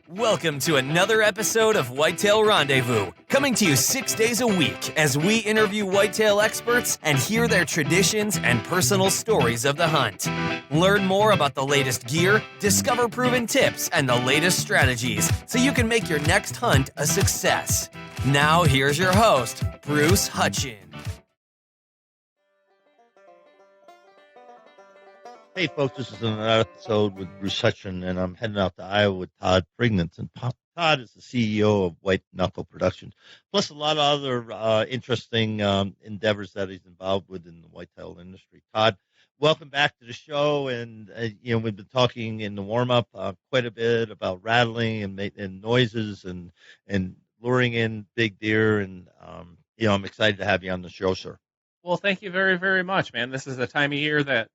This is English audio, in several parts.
Welcome to another episode of Whitetail Rendezvous, coming to you 6 days a week as we interview whitetail experts and hear their traditions and personal stories of the hunt. Learn more about the latest gear, discover proven tips, and the latest strategies so you can make your next hunt a success. Now here's your host, Bruce Hutchin. Hey folks, this is another episode with Bruce Hutchin, and I'm heading out to Iowa with Todd Pringnitz. And Todd is the CEO of Knuckle Productions, plus a lot of other interesting endeavors that he's involved with in the whitetail industry. Todd, welcome back to the show. And we've been talking in the warm up quite a bit about rattling and noises and luring in big deer. And I'm excited to have you on the show, sir. Well, thank you very, very much, man. This is the time of year that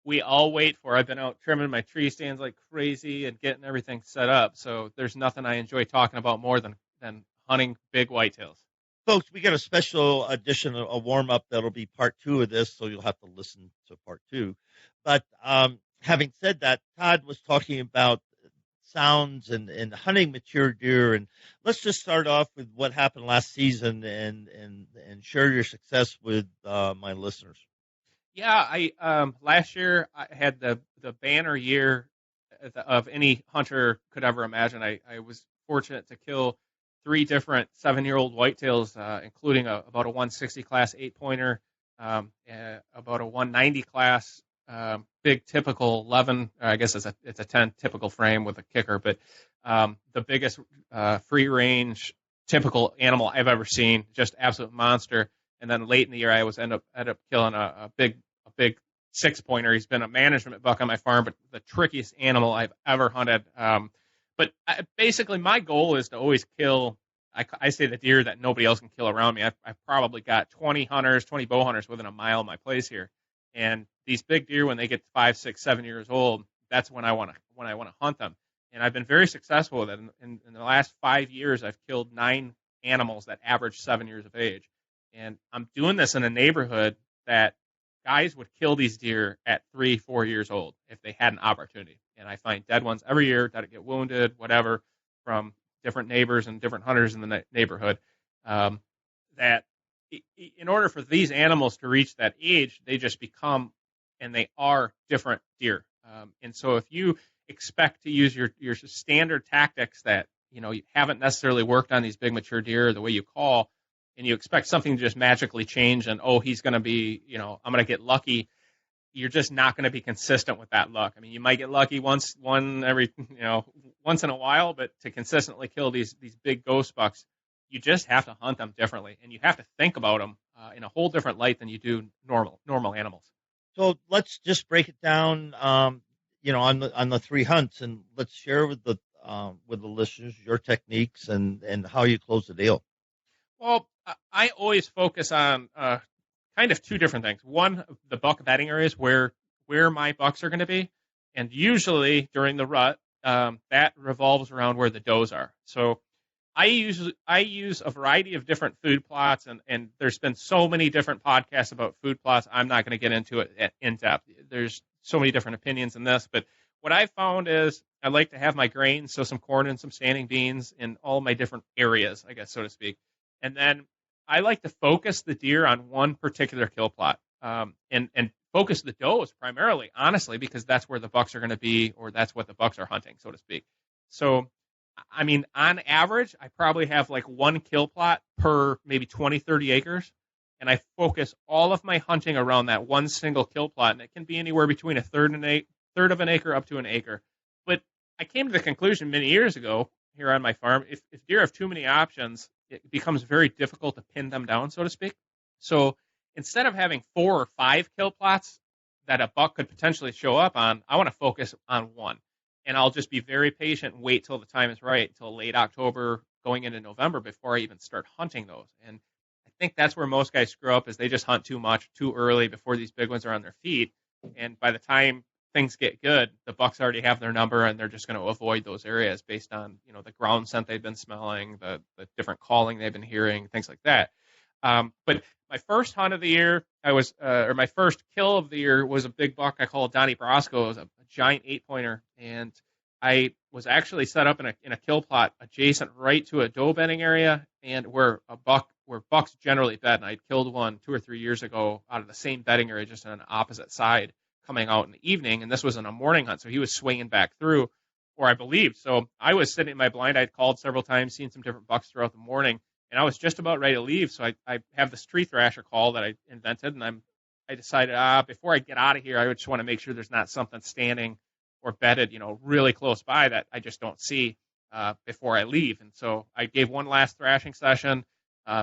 we all wait for. I've been out trimming my tree stands like crazy and getting everything set up. So there's nothing I enjoy talking about more than hunting big whitetails. Folks, we got a special edition, a warm-up that'll be part 2 of this, so you'll have to listen to part 2. But having said that, Todd was talking about sounds and hunting mature deer. And let's just start off with what happened last season and share your success with my listeners. Yeah, I last year I had the banner year of any hunter could ever imagine. I was fortunate to kill 3 different 7-year-old whitetails, including about a 160 class 8-pointer, about a 190 class big typical 11. I guess it's a 10 typical frame with a kicker, but the biggest free range typical animal I've ever seen, just absolute monster. And then late in the year, I end up killing a big 6-pointer. He's been a management buck on my farm, but the trickiest animal I've ever hunted. But basically, my goal is to always kill. I say the deer that nobody else can kill around me. I've probably got 20 bow hunters within a mile of my place here. And these big deer, when they get 5, 6, 7 years old, that's when I want to hunt them. And I've been very successful with it. In the last 5 years, I've killed 9 animals that average 7 years of age. And I'm doing this in a neighborhood that guys would kill these deer at 3, 4 years old if they had an opportunity. And I find dead ones every year that get wounded, whatever, from different neighbors and different hunters in the neighborhood. That in order for these animals to reach that age, they just become, and they are different deer. And so if you expect to use your standard tactics that, you haven't necessarily worked on these big mature deer the way you call, and you expect something to just magically change and, he's going to be, I'm going to get lucky, you're just not going to be consistent with that luck. I mean, you might get lucky once in a while, but to consistently kill these big ghost bucks, you just have to hunt them differently, and you have to think about them in a whole different light than you do normal animals. So let's just break it down, on the 3 hunts, and let's share with the listeners your techniques and how you close the deal. Well, I always focus on kind of 2 different things. One, the buck bedding areas where my bucks are going to be, and usually during the rut, that revolves around where the does are. So I use a variety of different food plots, and there's been so many different podcasts about food plots. I'm not going to get into it in depth. There's so many different opinions in this, but what I found is I like to have my grains, so some corn and some standing beans in all my different areas, I guess, so to speak. And then I like to focus the deer on one particular kill plot, and focus the does primarily, honestly, because that's where the bucks are going to be, or that's what the bucks are hunting, so to speak. So, I mean, on average, I probably have like 1 kill plot per maybe 20, 30 acres, and I focus all of my hunting around that one single kill plot, and it can be anywhere between a third of an acre up to an acre. But I came to the conclusion many years ago here on my farm, if deer have too many options, it becomes very difficult to pin them down, so to speak. So instead of having 4 or 5 kill plots that a buck could potentially show up on, I want to focus on one. And I'll just be very patient and wait till the time is right, till late October, going into November, before I even start hunting those. And I think that's where most guys screw up, is they just hunt too much, too early, before these big ones are on their feet. And by the time things get good, the bucks already have their number, and they're just going to avoid those areas based on, the ground scent they've been smelling, the different calling they've been hearing, things like that. But my first hunt of the year, my first kill of the year was a big buck I call Donnie Brasco. It was a giant 8-pointer, and I was actually set up in a kill plot adjacent right to a doe bedding area, and where bucks generally bed. And I'd killed one 2 or 3 years ago out of the same bedding area, just on an opposite side, coming out in the evening. And this was in a morning hunt, so he was swinging back through, or I believe. So I was sitting in my blind. I'd called several times, seen some different bucks throughout the morning, and I was just about ready to leave. So I have this tree thrasher call that I invented, and I decided, before I get out of here, I just want to make sure there's not something standing or bedded, really close by that I just don't see before I leave. And so I gave one last thrashing session,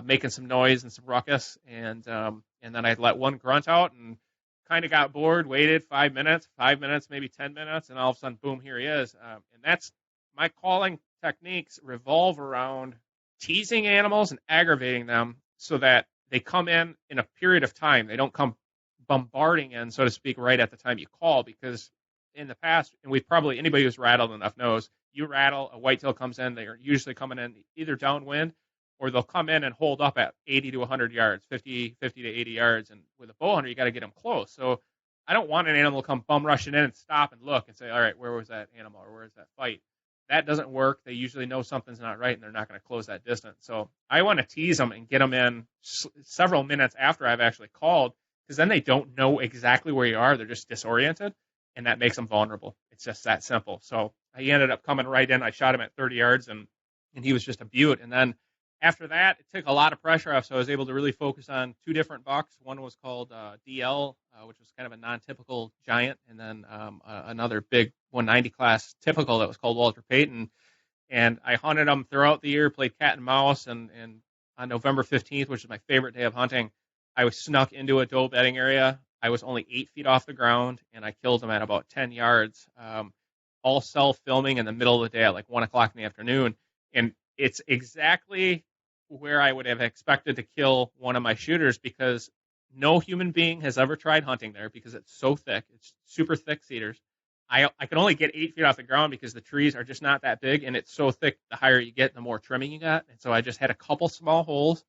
making some noise and some ruckus, and then I let one grunt out and kind of got bored, waited 5 minutes, maybe 10 minutes, and all of a sudden, boom, here he is. And that's my calling techniques revolve around teasing animals and aggravating them so that they come in a period of time. They don't come bombarding in, so to speak, right at the time you call, because in the past, and anybody who's rattled enough knows, you rattle, a whitetail comes in, they are usually coming in either downwind, or they'll come in and hold up at 80 to 100 yards, 50 to 80 yards. And with a bow hunter, you got to get them close. So I don't want an animal to come bum rushing in and stop and look and say, all right, where was that animal, or where's that fight? That doesn't work. They usually know something's not right, and they're not going to close that distance. So I want to tease them and get them in several minutes after I've actually called, because then they don't know exactly where you are. They're just disoriented, and that makes them vulnerable. It's just that simple. So he ended up coming right in. I shot him at 30 yards, and he was just a beaut. And then after that, it took a lot of pressure off, so I was able to really focus on 2 different bucks. One was called DL, which was kind of a non-typical giant, and then another big 190 class typical that was called Walter Payton. And I hunted them throughout the year, played cat and mouse, and on November 15th, which is my favorite day of hunting, I was snuck into a doe bedding area. I was only 8 feet off the ground, and I killed them at about 10 yards, all self-filming in the middle of the day at like 1 o'clock in the afternoon. And it's exactly where I would have expected to kill one of my shooters, because no human being has ever tried hunting there because it's so thick. It's super thick cedars. I can only get 8 feet off the ground because the trees are just not that big, and it's so thick, the higher you get, the more trimming you got. And so I just had a couple small holes,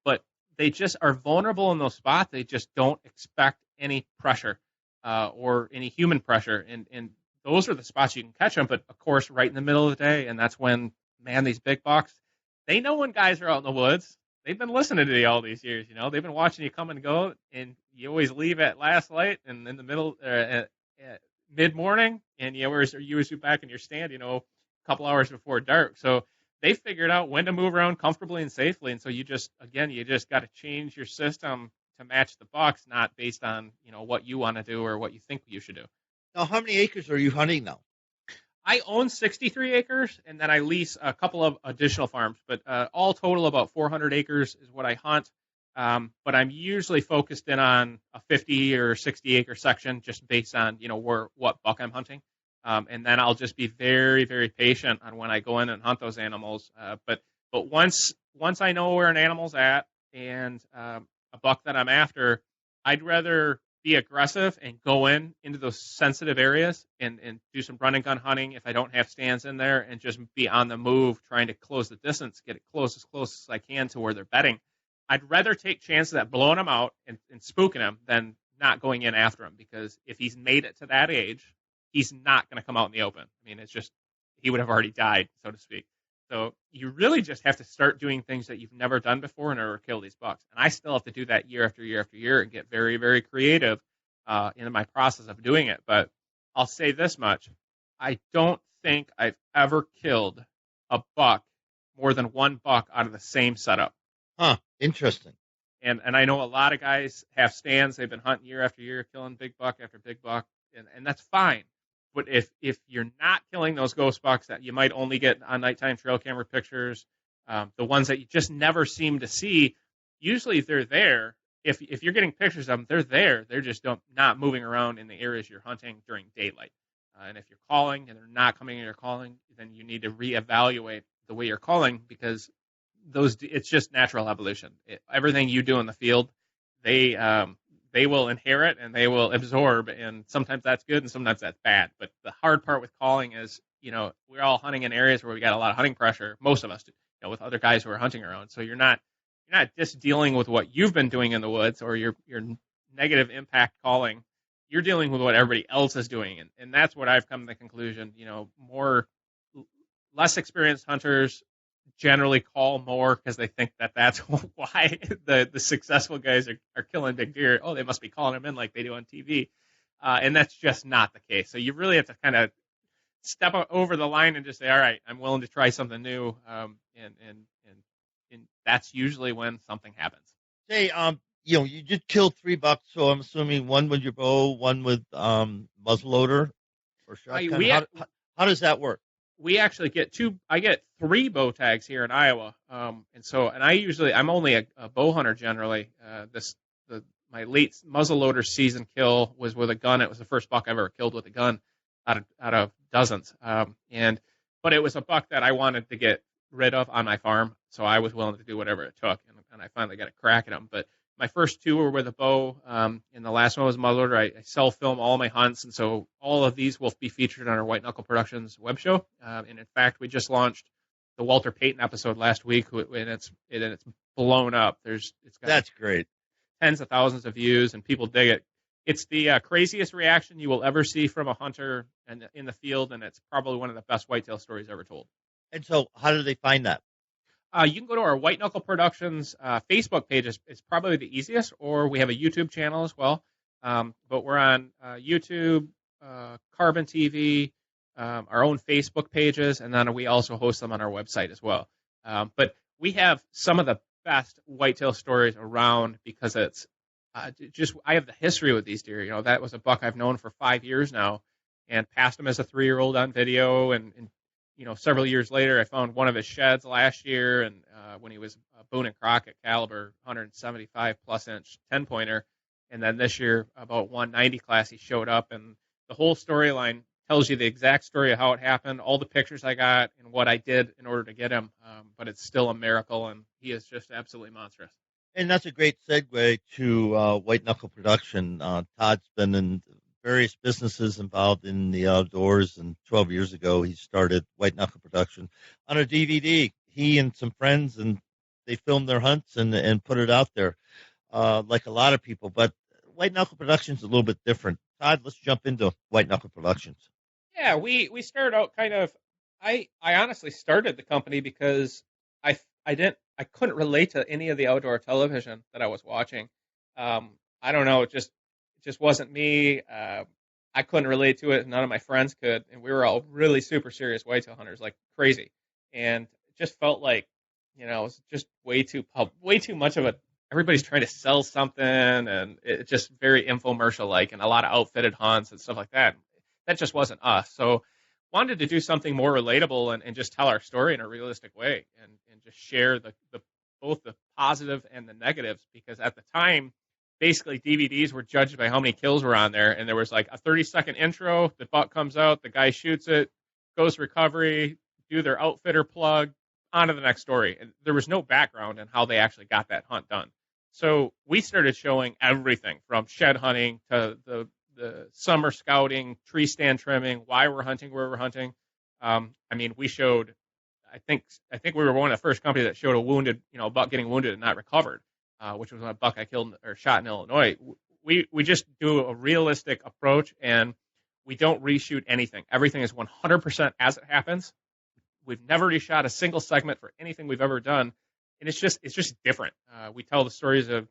but they just are vulnerable in those spots. They just don't expect any pressure or any human pressure. And those are the spots you can catch them. But, of course, right in the middle of the day, and that's when, man, these big bucks, they know when guys are out in the woods. They've been listening to you all these years, They've been watching you come and go, and you always leave at last light and in the middle, at mid-morning, and you always be back in your stand, a couple hours before dark. So they figured out when to move around comfortably and safely. And so you just got to change your system to match the bucks, not based on, what you want to do or what you think you should do. Now, how many acres are you hunting now? I own 63 acres, and then I lease a couple of additional farms, but all total about 400 acres is what I hunt. But I'm usually focused in on a 50 or 60 acre section, just based on, what buck I'm hunting. And then I'll just be very, very patient on when I go in and hunt those animals. But once I know where an animal's at and a buck that I'm after, I'd rather be aggressive and go into those sensitive areas and do some run and gun hunting if I don't have stands in there, and just be on the move trying to close the distance, get it close as I can to where they're bedding. I'd rather take chances at blowing them out and spooking them than not going in after him, because if he's made it to that age, he's not going to come out in the open. I mean, it's just, he would have already died, so to speak. So you really just have to start doing things that you've never done before in order to kill these bucks. And I still have to do that year after year after year and get very, very creative in my process of doing it. But I'll say this much. I don't think I've ever killed a buck, more than one buck, out of the same setup. Huh, interesting. And I know a lot of guys have stands. They've been hunting year after year, killing big buck after big buck, and that's fine. But if you're not killing those ghost bucks that you might only get on nighttime trail camera pictures, the ones that you just never seem to see, usually they're there. If you're getting pictures of them, they're there. They're just not moving around in the areas you're hunting during daylight. And if you're calling and they're not coming in your calling, then you need to reevaluate the way you're calling, because it's just natural evolution. Everything you do in the field, they will inherit and they will absorb, and sometimes that's good and sometimes that's bad. But the hard part with calling is, we're all hunting in areas where we got a lot of hunting pressure. Most of us do, with other guys who are hunting around. So you're not just dealing with what you've been doing in the woods or your negative impact calling. you're dealing with what everybody else is doing. And that's what I've come to the conclusion, less experienced hunters generally call more because they think that that's why the successful guys are killing big deer. Oh, they must be calling them in like they do on TV. And that's just not the case. So you really have to kind of step over the line and just say, all right, I'm willing to try something new. And that's usually when something happens. Hey, you just killed 3 bucks, so I'm assuming one with your bow, one with muzzleloader or shotgun. How does that work? We actually get 2. I get 3 bow tags here in Iowa, I'm only a bow hunter generally. My late muzzleloader season kill was with a gun. It was the first buck I've ever killed with a gun out of dozens. But it was a buck that I wanted to get rid of on my farm, so I was willing to do whatever it took, and I finally got a crack at him. But my first 2 were with a bow, and the last one was muzzleloader. I self-film all my hunts, and so all of these will be featured on our White Knuckle Productions web show. And in fact, we just launched the Walter Payton episode last week, and it's blown up. That's great. Tens of thousands of views, and people dig it. It's the craziest reaction you will ever see from a hunter in the field, and it's probably one of the best whitetail stories ever told. And so how do they find that? You can go to our White Knuckle Productions Facebook page. It's probably the easiest, or we have a YouTube channel as well. But we're on YouTube, Carbon TV, our own Facebook pages, and then we also host them on our website as well. But we have some of the best whitetail stories around because it's I have the history with these deer. That was a buck I've known for 5 years now, and passed him as a 3-year-old on video, and several years later, I found one of his sheds last year, and when he was a Boone and Crockett caliber 175 plus inch 10-pointer, and then this year about 190 class he showed up, and the whole storyline tells you the exact story of how it happened, all the pictures I got, and what I did in order to get him. But it's still a miracle, and he is just absolutely monstrous. And that's a great segue to White Knuckle Production. Todd's been in various businesses involved in the outdoors, and 12 years ago he started White Knuckle Production on a DVD. He and some friends, and they filmed their hunts and put it out there like a lot of people. But White Knuckle Productions is a little bit different. Todd, let's jump into White Knuckle Productions. Yeah, we started out kind of. I honestly started the company because I couldn't relate to any of the outdoor television that I was watching. I don't know, it just wasn't me. I couldn't relate to it. None of my friends could, and we were all really super serious whitetail hunters, like crazy. And it just felt like, it was just way too much of it. Everybody's trying to sell something, and it's just very infomercial-like, and a lot of outfitted hunts and stuff like that. That just wasn't us. So wanted to do something more relatable and just tell our story in a realistic way, and just share both the positive and the negatives, because at the time, basically DVDs were judged by how many kills were on there, and there was like a 30-second intro, the buck comes out, the guy shoots it, goes to recovery, do their outfitter plug, on to the next story. And there was no background in how they actually got that hunt done. So we started showing everything from shed hunting to the summer scouting, tree stand trimming, why we're hunting, where we're hunting. We showed, I think we were one of the first companies that showed a buck getting wounded and not recovered, which was a buck I killed or shot in Illinois. We just do a realistic approach, and we don't reshoot anything. Everything is 100% as it happens. We've never reshot a single segment for anything we've ever done, and it's just different. We tell the stories of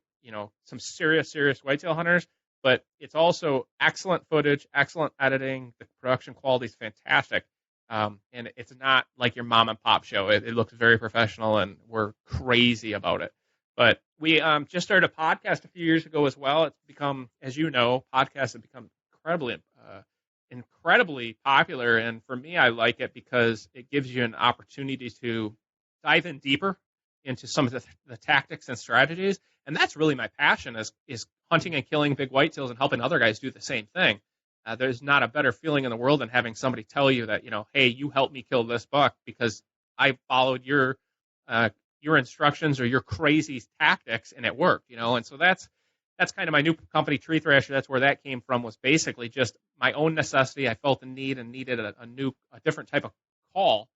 some serious whitetail hunters, but it's also excellent footage, excellent editing. The production quality is fantastic. And it's not like your mom and pop show. It looks very professional, and we're crazy about it. But we just started a podcast a few years ago as well. It's become, as you know, podcasts have become incredibly popular. And for me, I like it because it gives you an opportunity to dive in deeper into some of the tactics and strategies. And that's really my passion is hunting and killing big whitetails and helping other guys do the same thing. There's not a better feeling in the world than having somebody tell you that, hey, you helped me kill this buck because I followed your instructions or your crazy tactics, and it worked, And so that's kind of my new company, Tree Thrasher. That's where that came from, was basically just my own necessity. I felt the need and needed a different type of call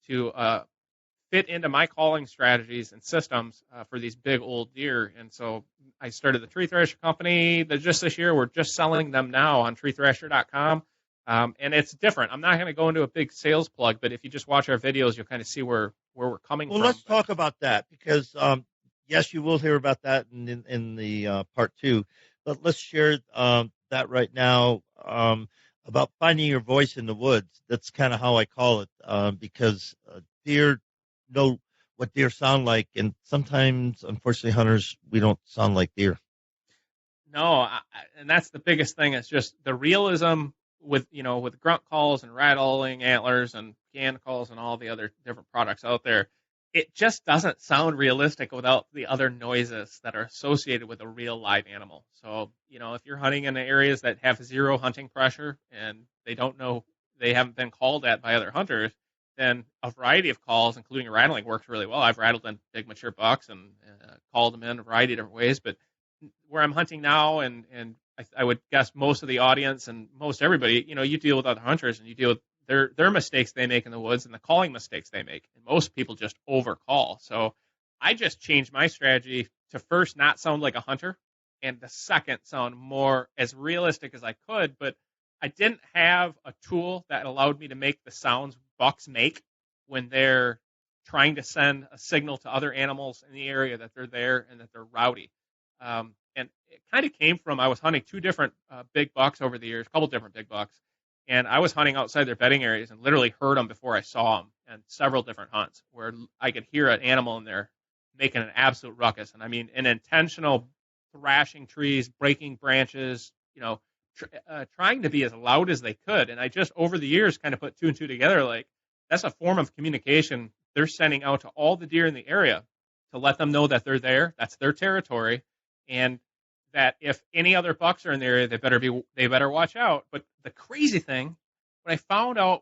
to fit into my calling strategies and systems for these big old deer. And so I started the Tree Thrasher company that just this year. We're just selling them now on treethrasher.com. And it's different. I'm not going to go into a big sales plug, but if you just watch our videos, you'll kind of see where we're coming from. Well, let's talk about that because, yes, you will hear about that in the part 2, but let's share that right now about finding your voice in the woods. That's kind of how I call it because deer know what deer sound like, and sometimes, unfortunately, hunters, we don't sound like deer. No, and that's the biggest thing. It's just the realism with grunt calls and rattling antlers and can calls and all the other different products out there. It just doesn't sound realistic without the other noises that are associated with a real live animal. So, if you're hunting in areas that have zero hunting pressure and they don't know, they haven't been called at by other hunters, then a variety of calls, including rattling, works really well. I've rattled in big mature bucks and called them in a variety of different ways. But where I'm hunting now, and I would guess most of the audience and most everybody, you deal with other hunters and you deal with their mistakes they make in the woods and the calling mistakes they make. And most people just overcall. So I just changed my strategy to first not sound like a hunter, and the second sound more as realistic as I could. But I didn't have a tool that allowed me to make the sounds bucks make when they're trying to send a signal to other animals in the area that they're there and that they're rowdy. And it kind of came from, I was hunting 2 different big bucks over the years, a couple different big bucks. And I was hunting outside their bedding areas and literally heard them before I saw them, and several different hunts where I could hear an animal in there making an absolute ruckus. And I mean, an intentional thrashing trees, breaking branches, trying to be as loud as they could. And I just, over the years, kind of put 2 and 2 together. Like, that's a form of communication they're sending out to all the deer in the area to let them know that they're there. That's their territory. And that if any other bucks are in the area, they better watch out. But the crazy thing, what I found out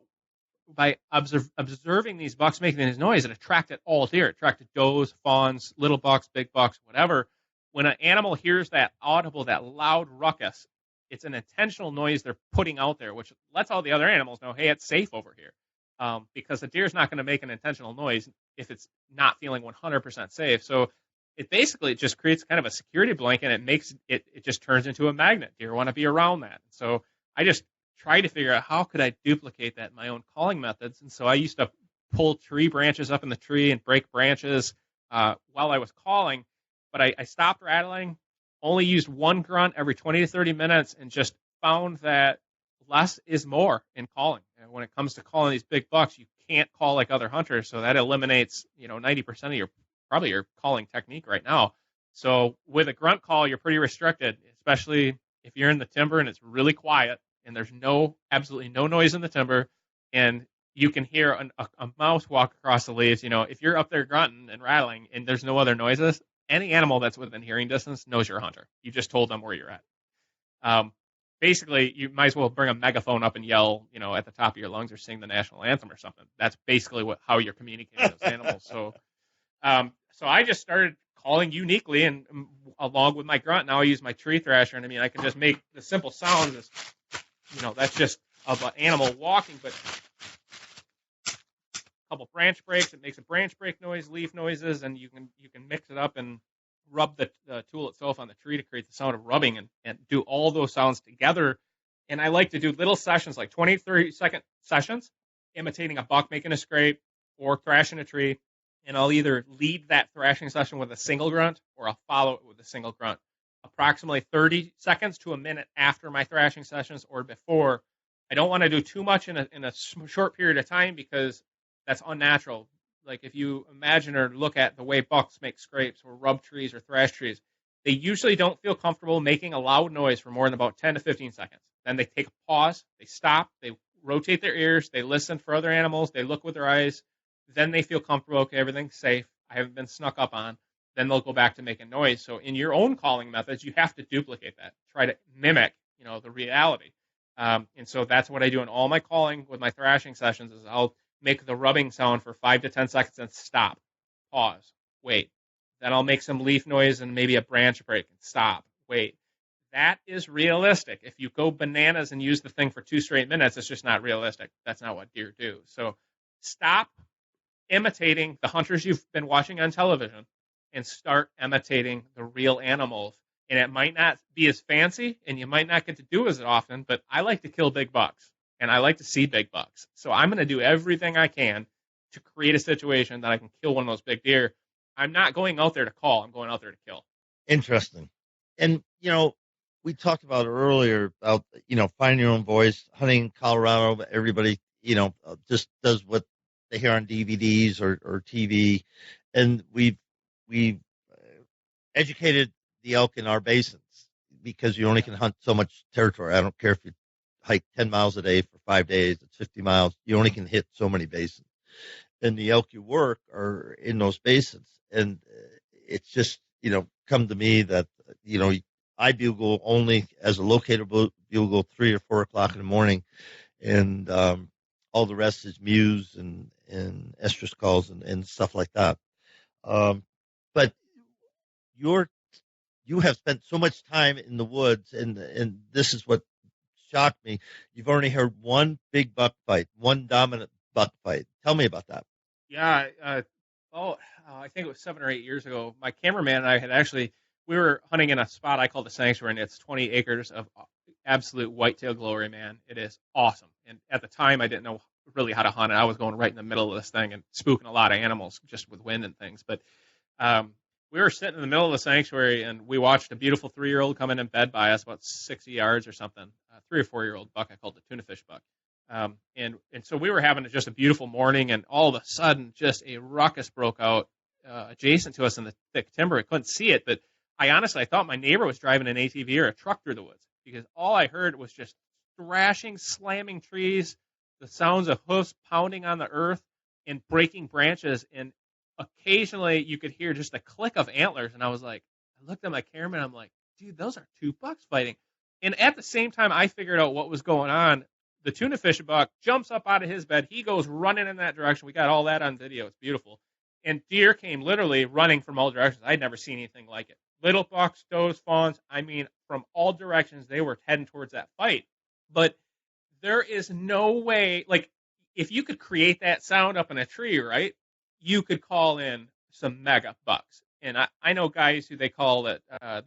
by observing these bucks making this noise, it attracted all deer. It attracted does, fawns, little bucks, big bucks, whatever. When an animal hears that audible, that loud ruckus, it's an intentional noise they're putting out there, which lets all the other animals know, hey, it's safe over here. Because the deer's not going to make an intentional noise if it's not feeling 100% safe. So it basically just creates kind of a security blanket, and it makes it just turns into a magnet. Deer want to be around that. So I just tried to figure out how could I duplicate that in my own calling methods. And so I used to pull tree branches up in the tree and break branches while I was calling. But I stopped rattling, only used 1 grunt every 20 to 30 minutes, and just found that less is more in calling. And when it comes to calling these big bucks, you can't call like other hunters. So that eliminates 90% of your calling technique right now. So with a grunt call, you're pretty restricted, especially if you're in the timber and it's really quiet and there's absolutely no noise in the timber, and you can hear a mouse walk across the leaves. If you're up there grunting and rattling and there's no other noises, any animal that's within hearing distance knows you're a hunter. You just told them where you're at. Basically, you might as well bring a megaphone up and yell, at the top of your lungs or sing the national anthem or something. That's basically how you're communicating with those animals. So I just started calling uniquely, and along with my grunt, now I use my tree thrasher, and I can just make the simple sound. That's just of an animal walking, but a couple branch breaks. It makes a branch break noise, leaf noises, and you can mix it up and rub the tool itself on the tree to create the sound of rubbing and do all those sounds together. And I like to do little sessions, like 20, 30-second sessions, imitating a buck making a scrape or thrashing a tree. And I'll either lead that thrashing session with a single grunt or I'll follow it with a single grunt. Approximately 30 seconds to a minute after my thrashing sessions or before. I don't want to do too much in a short period of time because that's unnatural. Like if you imagine or look at the way bucks make scrapes or rub trees or thrash trees, they usually don't feel comfortable making a loud noise for more than about 10 to 15 seconds. Then they take a pause, they stop, they rotate their ears, they listen for other animals, they look with their eyes. Then they feel comfortable, okay, everything's safe, I haven't been snuck up on. Then they'll go back to making noise. So in your own calling methods, you have to duplicate that. Try to mimic, the reality. And so that's what I do in all my calling with my thrashing sessions is I'll make the rubbing sound for 5 to 10 seconds and stop, pause, wait. Then I'll make some leaf noise and maybe a branch break and stop, wait. That is realistic. If you go bananas and use the thing for 2 straight minutes, it's just not realistic. That's not what deer do. So stop imitating the hunters you've been watching on television and start imitating the real animals. And it might not be as fancy, and you might not get to do as often, but I like to kill big bucks, and I like to see big bucks. So I'm going to do everything I can to create a situation that I can kill one of those big deer. I'm not going out there to call. I'm going out there to kill. Interesting. And, we talked about earlier about, finding your own voice, hunting in Colorado. Everybody, just does what they hear on DVDs or TV. And we've educated the elk in our basins because you only can hunt so much territory. I don't care if you hike 10 miles a day for 5 days, it's 50 miles. You only can hit so many basins. And the elk you work are in those basins. And it's just, come to me that, I bugle only as a locator bugle 3 or 4 o'clock in the morning. And all the rest is mews and estrus calls and stuff like that. But you have spent so much time in the woods, and this is what shocked me. You've only heard one big buck fight, one dominant buck fight. Tell me about that. Yeah. I think it was 7 or 8 years ago. My cameraman and I we were hunting in a spot I call the Sanctuary, and it's 20 acres of absolute whitetail glory, man. It is awesome. And at the time, I didn't know really how to hunt it. I was going right in the middle of this thing and spooking a lot of animals just with wind and things. But we were sitting in the middle of the Sanctuary, and we watched a beautiful 3-year-old come in bed by us, about 60 yards or something. 3 or 4-year-old buck. I called the tuna fish buck. And so we were having just a beautiful morning, and all of a sudden, just a ruckus broke out adjacent to us in the thick timber. I couldn't see it, but I thought my neighbor was driving an ATV or a truck through the woods, because all I heard was just thrashing, slamming trees, the sounds of hoofs pounding on the earth and breaking branches, and occasionally you could hear just a click of antlers. And I looked at my cameraman, I'm like, dude, those are 2 bucks fighting. And at the same time I figured out what was going on, the tuna fish buck jumps up out of his bed. He goes running in that direction. We got all that on video. It's beautiful. And deer came literally running from all directions. I'd never seen anything like it. Little bucks, does, fawns. From all directions, they were heading towards that fight. But there is no way, if you could create that sound up in a tree, right, you could call in some mega bucks. And I know guys who they call that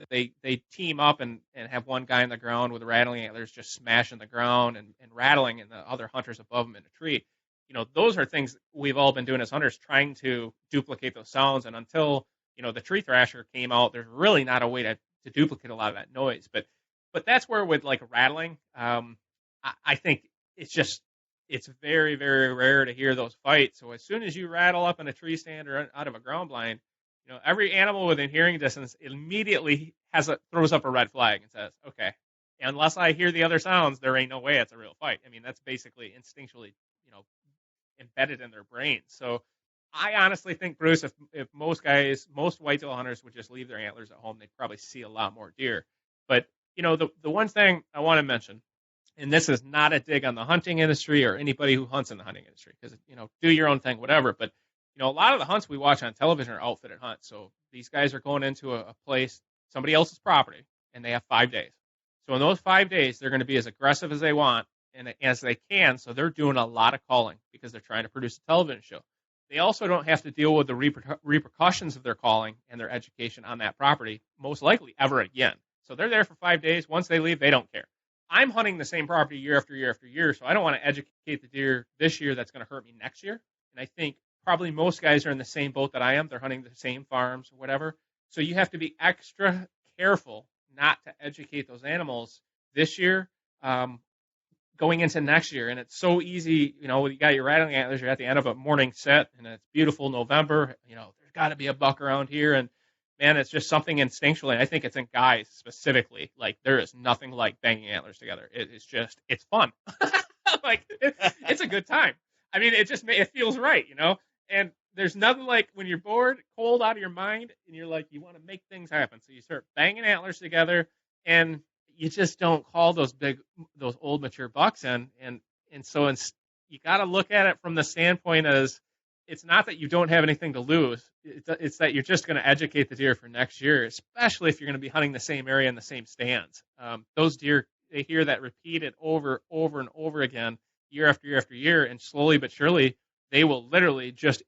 they team up and have one guy on the ground with rattling antlers just smashing the ground and rattling, and the other hunters above them in a tree. Those are things we've all been doing as hunters, trying to duplicate those sounds. And until, the tree thrasher came out, there's really not a way to duplicate a lot of that noise. But that's where with rattling, I think it's very, very rare to hear those fights. So as soon as you rattle up in a tree stand or out of a ground blind, every animal within hearing distance immediately throws up a red flag and says, okay, unless I hear the other sounds, there ain't no way it's a real fight. That's basically instinctually, embedded in their brains. So I honestly think, Bruce, if most whitetail hunters would just leave their antlers at home, they'd probably see a lot more deer. But, the one thing I want to mention, and this is not a dig on the hunting industry or anybody who hunts in the hunting industry, because, do your own thing, whatever. But, a lot of the hunts we watch on television are outfitted hunts. So these guys are going into a place, somebody else's property, and they have 5 days. So in those 5 days, they're going to be as aggressive as they want and as they can. So they're doing a lot of calling because they're trying to produce a television show. They also don't have to deal with the repercussions of their calling and their education on that property, most likely ever again. So they're there for 5 days. Once they leave, they don't care. I'm hunting the same property year after year after year, so I don't want to educate the deer this year that's going to hurt me next year. And I think probably most guys are in the same boat that I am. They're hunting the same farms or whatever. So you have to be extra careful not to educate those animals this year, going into next year. And it's so easy, you got your rattling antlers, you're at the end of a morning set, and it's beautiful November, there's got to be a buck around here. And man, it's just something instinctually. I think it's in guys specifically. There is nothing like banging antlers together. It's fun. It's a good time. It feels right, and there's nothing like when you're bored, cold out of your mind, and you're you want to make things happen. So you start banging antlers together, and you just don't call those old mature bucks in. And so you got to look at it from the standpoint as it's not that you don't have anything to lose. It's that you're just going to educate the deer for next year, especially if you're going to be hunting the same area in the same stands. Those deer, they hear that repeated over and over again, year after year after year, and slowly but surely, they will literally just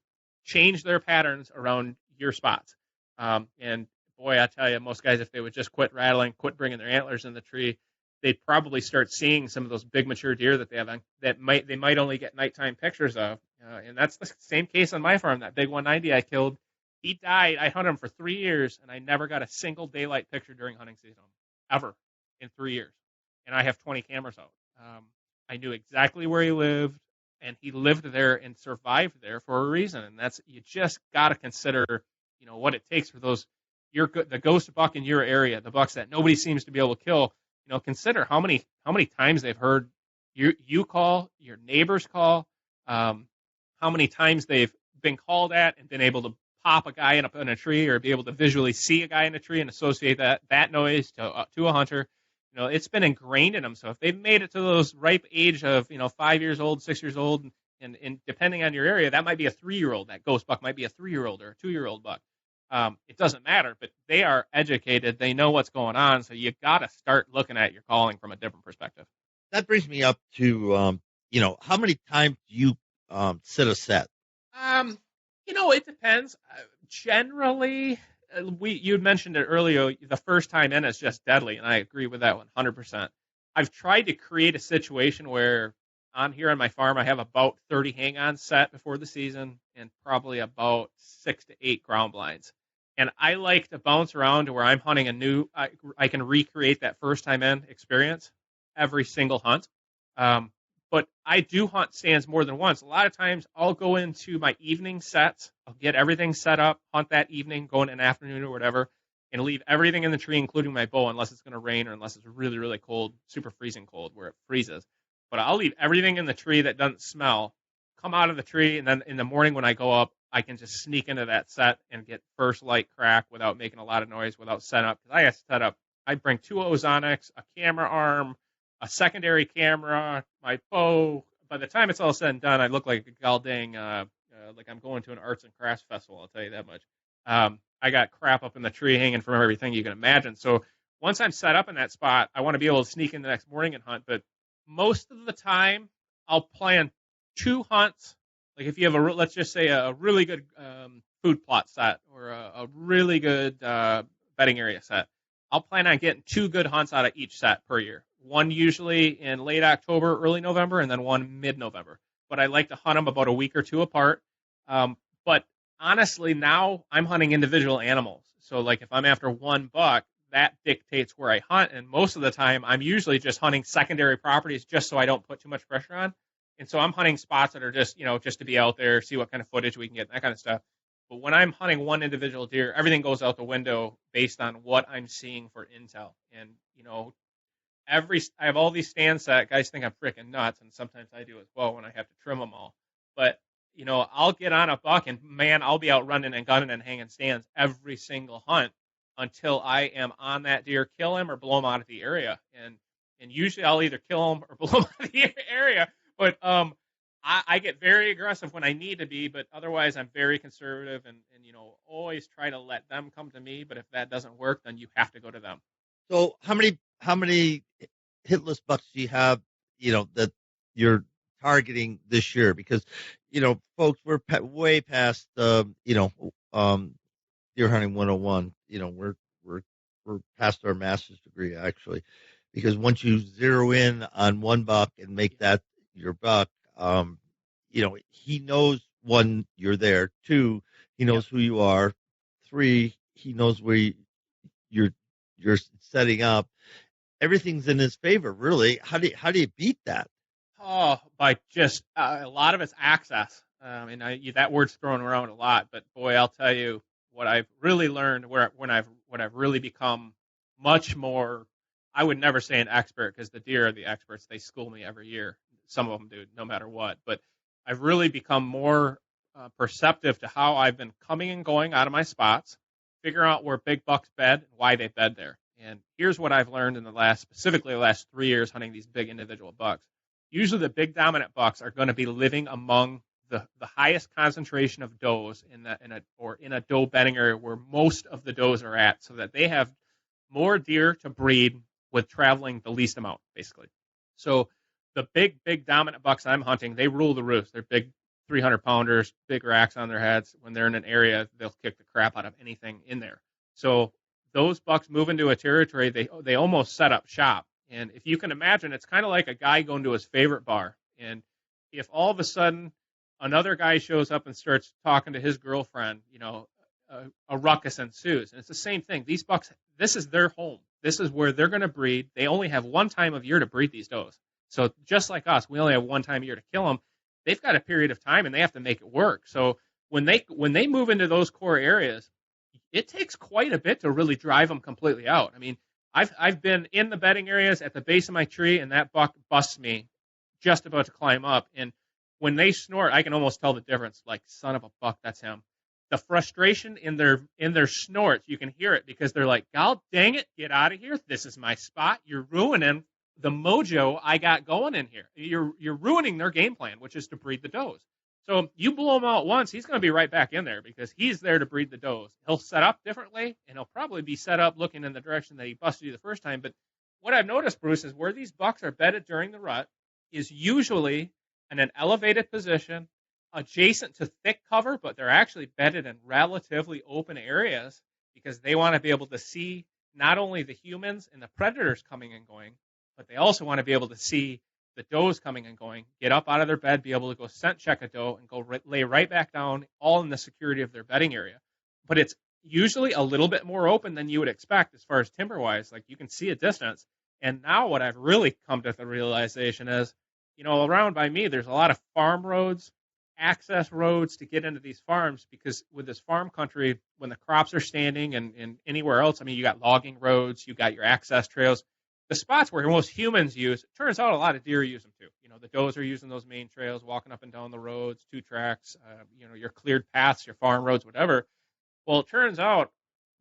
change their patterns around your spots. And boy, I tell you, most guys, if they would just quit rattling, quit bringing their antlers in the tree, they'd probably start seeing some of those big mature deer that they have that they might only get nighttime pictures of. And that's the same case on my farm. That big 190 I killed, he died. I hunted him for 3 years, and I never got a single daylight picture during hunting season ever in 3 years. And I have 20 cameras out. I knew exactly where he lived, and he lived there and survived there for a reason. And that's, you just got to consider, what it takes for those, the ghost buck in your area, the bucks that nobody seems to be able to kill. Consider how many times they've heard you call, your neighbors call, how many times they've been called at and been able to pop a guy up in a tree, or be able to visually see a guy in a tree and associate that noise to a hunter. It's been ingrained in them. So if they've made it to those ripe age of 5 years old, 6 years old, and depending on your area, that might be a 3-year-old. That ghost buck might be a 3-year-old or a 2-year-old buck. It doesn't matter, but they are educated. They know what's going on. So you got to start looking at your calling from a different perspective. That brings me up to, how many times do you sit a set? It depends. Generally, you mentioned it earlier, the first time in is just deadly, and I agree with that 100%. I've tried to create a situation where on my farm, I have about 30 hang-ons set before the season and probably about 6 to 8 ground blinds. And I like to bounce around to where I'm hunting I can recreate that first time in experience every single hunt. But I do hunt stands more than once. A lot of times I'll go into my evening sets. I'll get everything set up, hunt that evening, go in an afternoon or whatever, and leave everything in the tree, including my bow, unless it's going to rain or unless it's really, really cold, super freezing cold where it freezes. But I'll leave everything in the tree that doesn't smell, come out of the tree, and then in the morning when I go up, I can just sneak into that set and get first light crack without making a lot of noise, without setting up. Because I got to set up. I bring 2 Ozonics, a camera arm, a secondary camera, my bow. By the time it's all said and done, I look like a galdang, like I'm going to an arts and crafts festival, I'll tell you that much. I got crap up in the tree hanging from everything you can imagine. So once I'm set up in that spot, I want to be able to sneak in the next morning and hunt. But most of the time, I'll plan 2 hunts. Like if you have let's just say a really good food plot set or a really good bedding area set, I'll plan on getting 2 good hunts out of each set per year. One usually in late October, early November, and then one mid-November. But I like to hunt them about a week or 2 apart. But honestly, now I'm hunting individual animals. So like if I'm after one buck, that dictates where I hunt. And most of the time, I'm usually just hunting secondary properties just so I don't put too much pressure on. And so I'm hunting spots that are just, just to be out there, see what kind of footage we can get, that kind of stuff. But when I'm hunting one individual deer, everything goes out the window based on what I'm seeing for intel. And, I have all these stands set. Guys think I'm freaking nuts, and sometimes I do as well when I have to trim them all. But, I'll get on a buck, and, man, I'll be out running and gunning and hanging stands every single hunt until I am on that deer, kill him, or blow him out of the area. And usually I'll either kill him or blow him out of the area. But I get very aggressive when I need to be, but otherwise I'm very conservative and always try to let them come to me. But if that doesn't work, then you have to go to them. So how many hitless bucks do you have, that you're targeting this year? Because, folks, we're way past, deer hunting 101. We're past our master's degree, actually, because once you zero in on one buck and make that your buck, he knows, 1, you're there. 2, he knows who you are. 3, he knows where you're setting up. Everything's in his favor, really. How do you beat that? Oh, by just a lot of it's access. That word's thrown around a lot, but boy, I'll tell you what I've really learned. What I've really become much more. I would never say an expert, because the deer are the experts. They school me every year. Some of them do, no matter what. But I've really become more perceptive to how I've been coming and going out of my spots, figuring out where big bucks bed and why they bed there. And here's what I've learned specifically the last 3 years hunting these big individual bucks. Usually the big dominant bucks are going to be living among the highest concentration of does in a doe bedding area where most of the does are at, so that they have more deer to breed with traveling the least amount, basically. So the big dominant bucks I'm hunting, they rule the roost. They're big, 300 pounders, big racks on their heads. When they're in an area, they'll kick the crap out of anything in there. So those bucks move into a territory, they almost set up shop. And if you can imagine, it's kind of like a guy going to his favorite bar. And if all of a sudden another guy shows up and starts talking to his girlfriend, a ruckus ensues. And it's the same thing. These bucks, this is their home. This is where they're going to breed. They only have one time of year to breed these does. So just like us, we only have one time a year to kill them. They've got a period of time, and they have to make it work. So when they move into those core areas, it takes quite a bit to really drive them completely out. I mean, I've been in the bedding areas at the base of my tree, and that buck busts me just about to climb up. And when they snort, I can almost tell the difference. Like, son of a buck, that's him. The frustration in their snorts, you can hear it because they're like, God dang it, get out of here. This is my spot. You're ruining the mojo I got going in here. You're ruining their game plan, which is to breed the does. So you blow him out once, he's going to be right back in there because he's there to breed the does. He'll set up differently, and he'll probably be set up looking in the direction that he busted you the first time. But what I've noticed, Bruce, is where these bucks are bedded during the rut is usually in an elevated position, adjacent to thick cover, but they're actually bedded in relatively open areas because they want to be able to see not only the humans and the predators coming and going, but they also want to be able to see the does coming and going, get up out of their bed, be able to go scent check a doe, and go lay right back down, all in the security of their bedding area. But it's usually a little bit more open than you would expect as far as timber-wise. Like, you can see a distance. And now what I've really come to the realization is, around by me, there's a lot of farm roads, access roads to get into these farms, because with this farm country, when the crops are standing and anywhere else, I mean, you got logging roads, you got your access trails. The spots where most humans use, it turns out a lot of deer use them too. The does are using those main trails, walking up and down the roads, 2 tracks, your cleared paths, your farm roads, whatever. Well, it turns out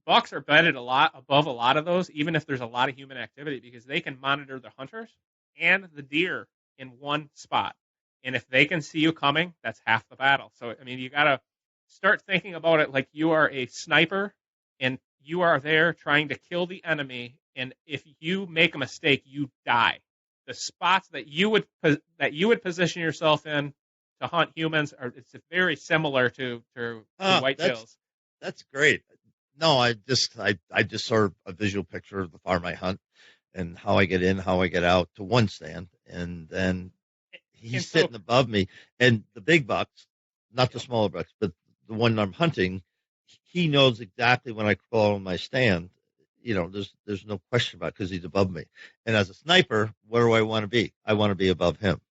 bucks are bedded a lot above a lot of those, even if there's a lot of human activity, because they can monitor the hunters and the deer in one spot. And if they can see you coming, that's half the battle. So, I mean, you got to start thinking about it like you are a sniper and you are there trying to kill the enemy. And if you make a mistake, you die. The spots that you would position yourself in to hunt humans it's very similar to whitetails. That's great. No, I just saw a visual picture of the farm I hunt and how I get in, how I get out to one stand, and then he's sitting above me, and the big bucks, not the smaller bucks, but the one I'm hunting, he knows exactly when I crawl on my stand. There's no question about it because he's above me. And as a sniper, where do I want to be? I want to be above him.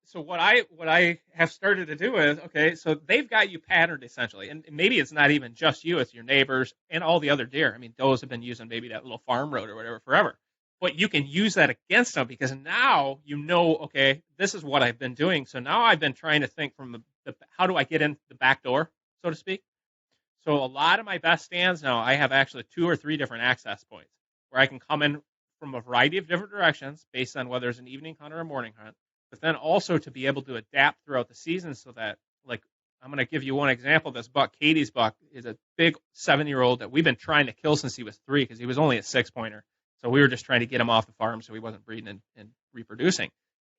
So what I have started to do is, okay, so they've got you patterned essentially, and maybe it's not even just you, it's your neighbors and all the other deer. I mean, does have been using maybe that little farm road or whatever forever, but you can use that against them because now okay, this is what I've been doing. So now I've been trying to think from the how do I get in the back door, so to speak. So a lot of my best stands now, I have actually 2 or 3 different access points where I can come in from a variety of different directions based on whether it's an evening hunt or a morning hunt, but then also to be able to adapt throughout the season so that, like, I'm going to give you one example. This buck, Katie's buck, is a big 7-year-old that we've been trying to kill since he was 3 because he was only a 6-pointer. So we were just trying to get him off the farm so he wasn't breeding and reproducing.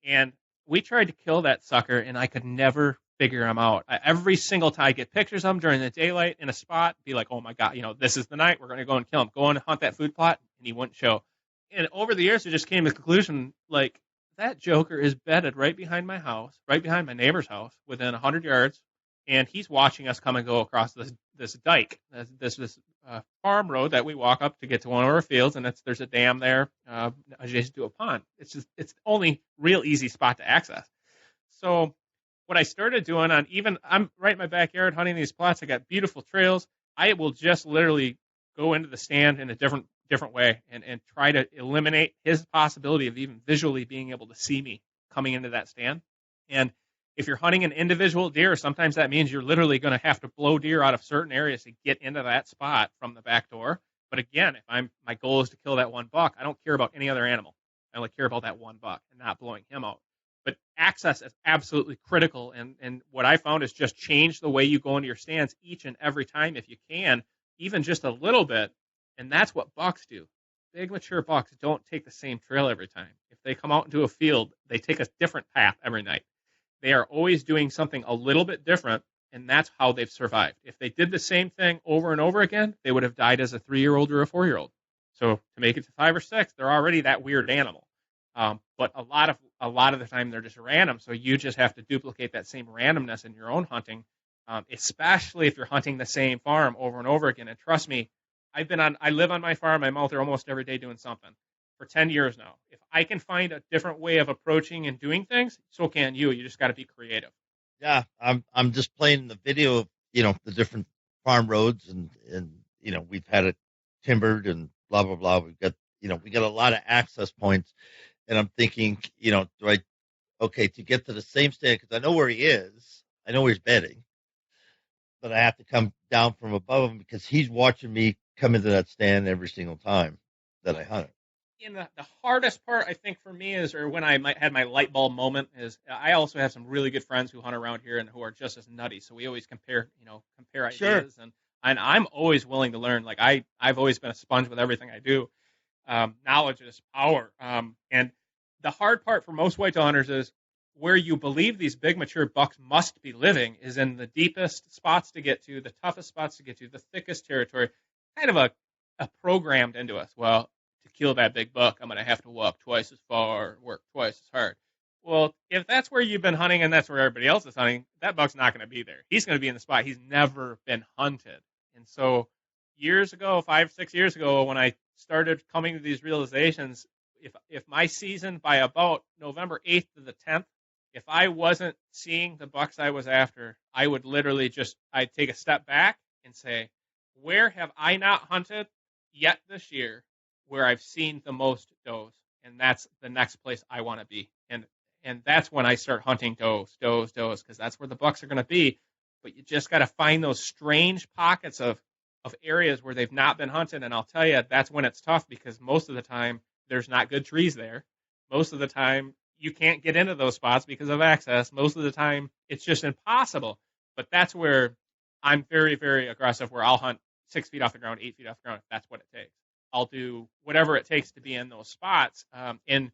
And we tried to kill that sucker, and I could never figure him out. Every single time I get pictures of him during the daylight in a spot, be like, oh my God, this is the night, we're going to go and kill him. Go and hunt that food plot, and he wouldn't show. And over the years, it just came to the conclusion, like, that joker is bedded right behind my house, right behind my neighbor's house, within 100 yards, and he's watching us come and go across this dike, this farm road that we walk up to get to one of our fields, and there's a dam there adjacent to a pond. It's the only real easy spot to access. So what I started doing I'm right in my backyard hunting these plots. I got beautiful trails. I will just literally go into the stand in a different way and try to eliminate his possibility of even visually being able to see me coming into that stand. And if you're hunting an individual deer, sometimes that means you're literally going to have to blow deer out of certain areas to get into that spot from the back door. But again, if my goal is to kill that one buck, I don't care about any other animal. I only care about that one buck and not blowing him out. But access is absolutely critical. And what I found is just change the way you go into your stands each and every time if you can, even just a little bit. And that's what bucks do. Big mature bucks don't take the same trail every time. If they come out into a field, they take a different path every night. They are always doing something a little bit different, and that's how they've survived. If they did the same thing over and over again, they would have died as a 3-year-old or a 4-year-old. So to make it to 5 or 6, they're already that weird animal. But a lot of the time they're just random. So you just have to duplicate that same randomness in your own hunting, especially if you're hunting the same farm over and over again. And trust me, I live on my farm. I'm out there almost every day doing something for 10 years now. If I can find a different way of approaching and doing things, so can you. You just got to be creative. Yeah, I'm just playing the video of, the different farm roads and we've had it timbered and blah blah blah. We've got we got a lot of access points, and I'm thinking, to get to the same stand, because I know where he is, I know where he's bedding, but I have to come down from above him because he's watching me come into that stand every single time that I hunt it. And the hardest part, I think, for me is, or when I had my light bulb moment, is I also have some really good friends who hunt around here and who are just as nutty. So we always compare ideas. Sure. And I'm always willing to learn. Like I've always been a sponge with everything I do. Knowledge is power. And the hard part for most whitetail hunters is where you believe these big mature bucks must be living is in the deepest spots to get to, the toughest spots to get to, the thickest territory, kind of a programmed into us. Well, to kill that big buck, I'm going to have to walk twice as far, work twice as hard. Well, if that's where you've been hunting and that's where everybody else is hunting, that buck's not going to be there. He's going to be in the spot he's never been hunted. And so years ago, 5-6 years ago, when I started coming to these realizations, if my season by about November 8th to the 10th, if I wasn't seeing the bucks I was after, I would literally I'd take a step back and say, where have I not hunted yet this year where I've seen the most does? And that's the next place I want to be. And that's when I start hunting does, because that's where the bucks are going to be. But you just got to find those strange pockets of areas where they've not been hunted. And I'll tell you, that's when it's tough, because most of the time there's not good trees there. Most of the time you can't get into those spots because of access. Most of the time it's just impossible. But that's where I'm very, very aggressive, where I'll hunt 6 feet off the ground, 8 feet off the ground, if that's what it takes. I'll do whatever it takes to be in those spots. And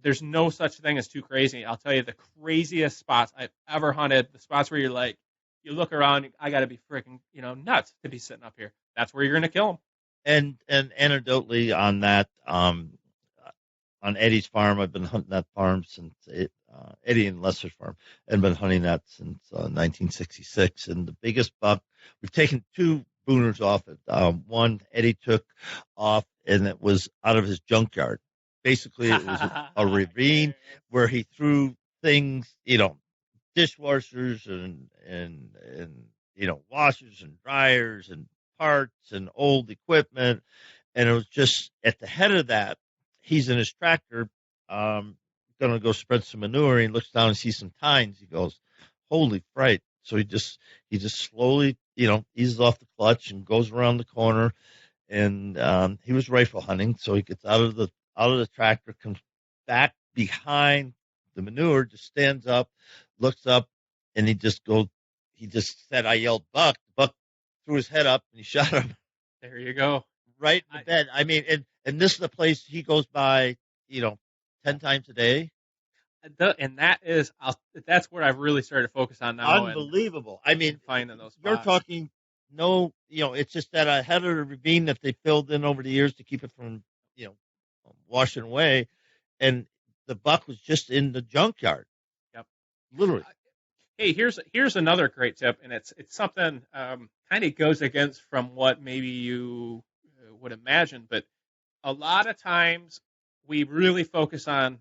there's no such thing as too crazy. I'll tell you, the craziest spots I've ever hunted, the spots where you're like, you look around, I got to be freaking, nuts to be sitting up here. That's where you're going to kill them. And anecdotally on that, on Eddie's farm, I've been hunting that farm since Eddie and Lester's farm, and been hunting that since 1966. And the biggest buck, we've taken 2 booners off it. One Eddie took off, and it was out of his junkyard. Basically, it was a ravine where he threw things, dishwashers and washers and dryers and parts and old equipment. And it was just at the head of that, he's in his tractor, going to go spread some manure. He looks down and sees some tines. He goes, holy fright. So he just slowly, eases off the clutch and goes around the corner. And he was rifle hunting. So he gets out of the tractor, comes back behind the manure, just stands up, looks up, and he just said, I yelled buck. The buck threw his head up and he shot him. There you go. Right in the bed. I mean, and this is the place he goes by, 10 times a day. And that's where I've really started to focus on now. Unbelievable. I mean, finding those spots. You're talking it's just that I had a ravine that they filled in over the years to keep it from, washing away. And the buck was just in the junkyard. Yep. Literally. Hey, here's another great tip, and it's something kind of goes against from what maybe you would imagine, but a lot of times we really focus on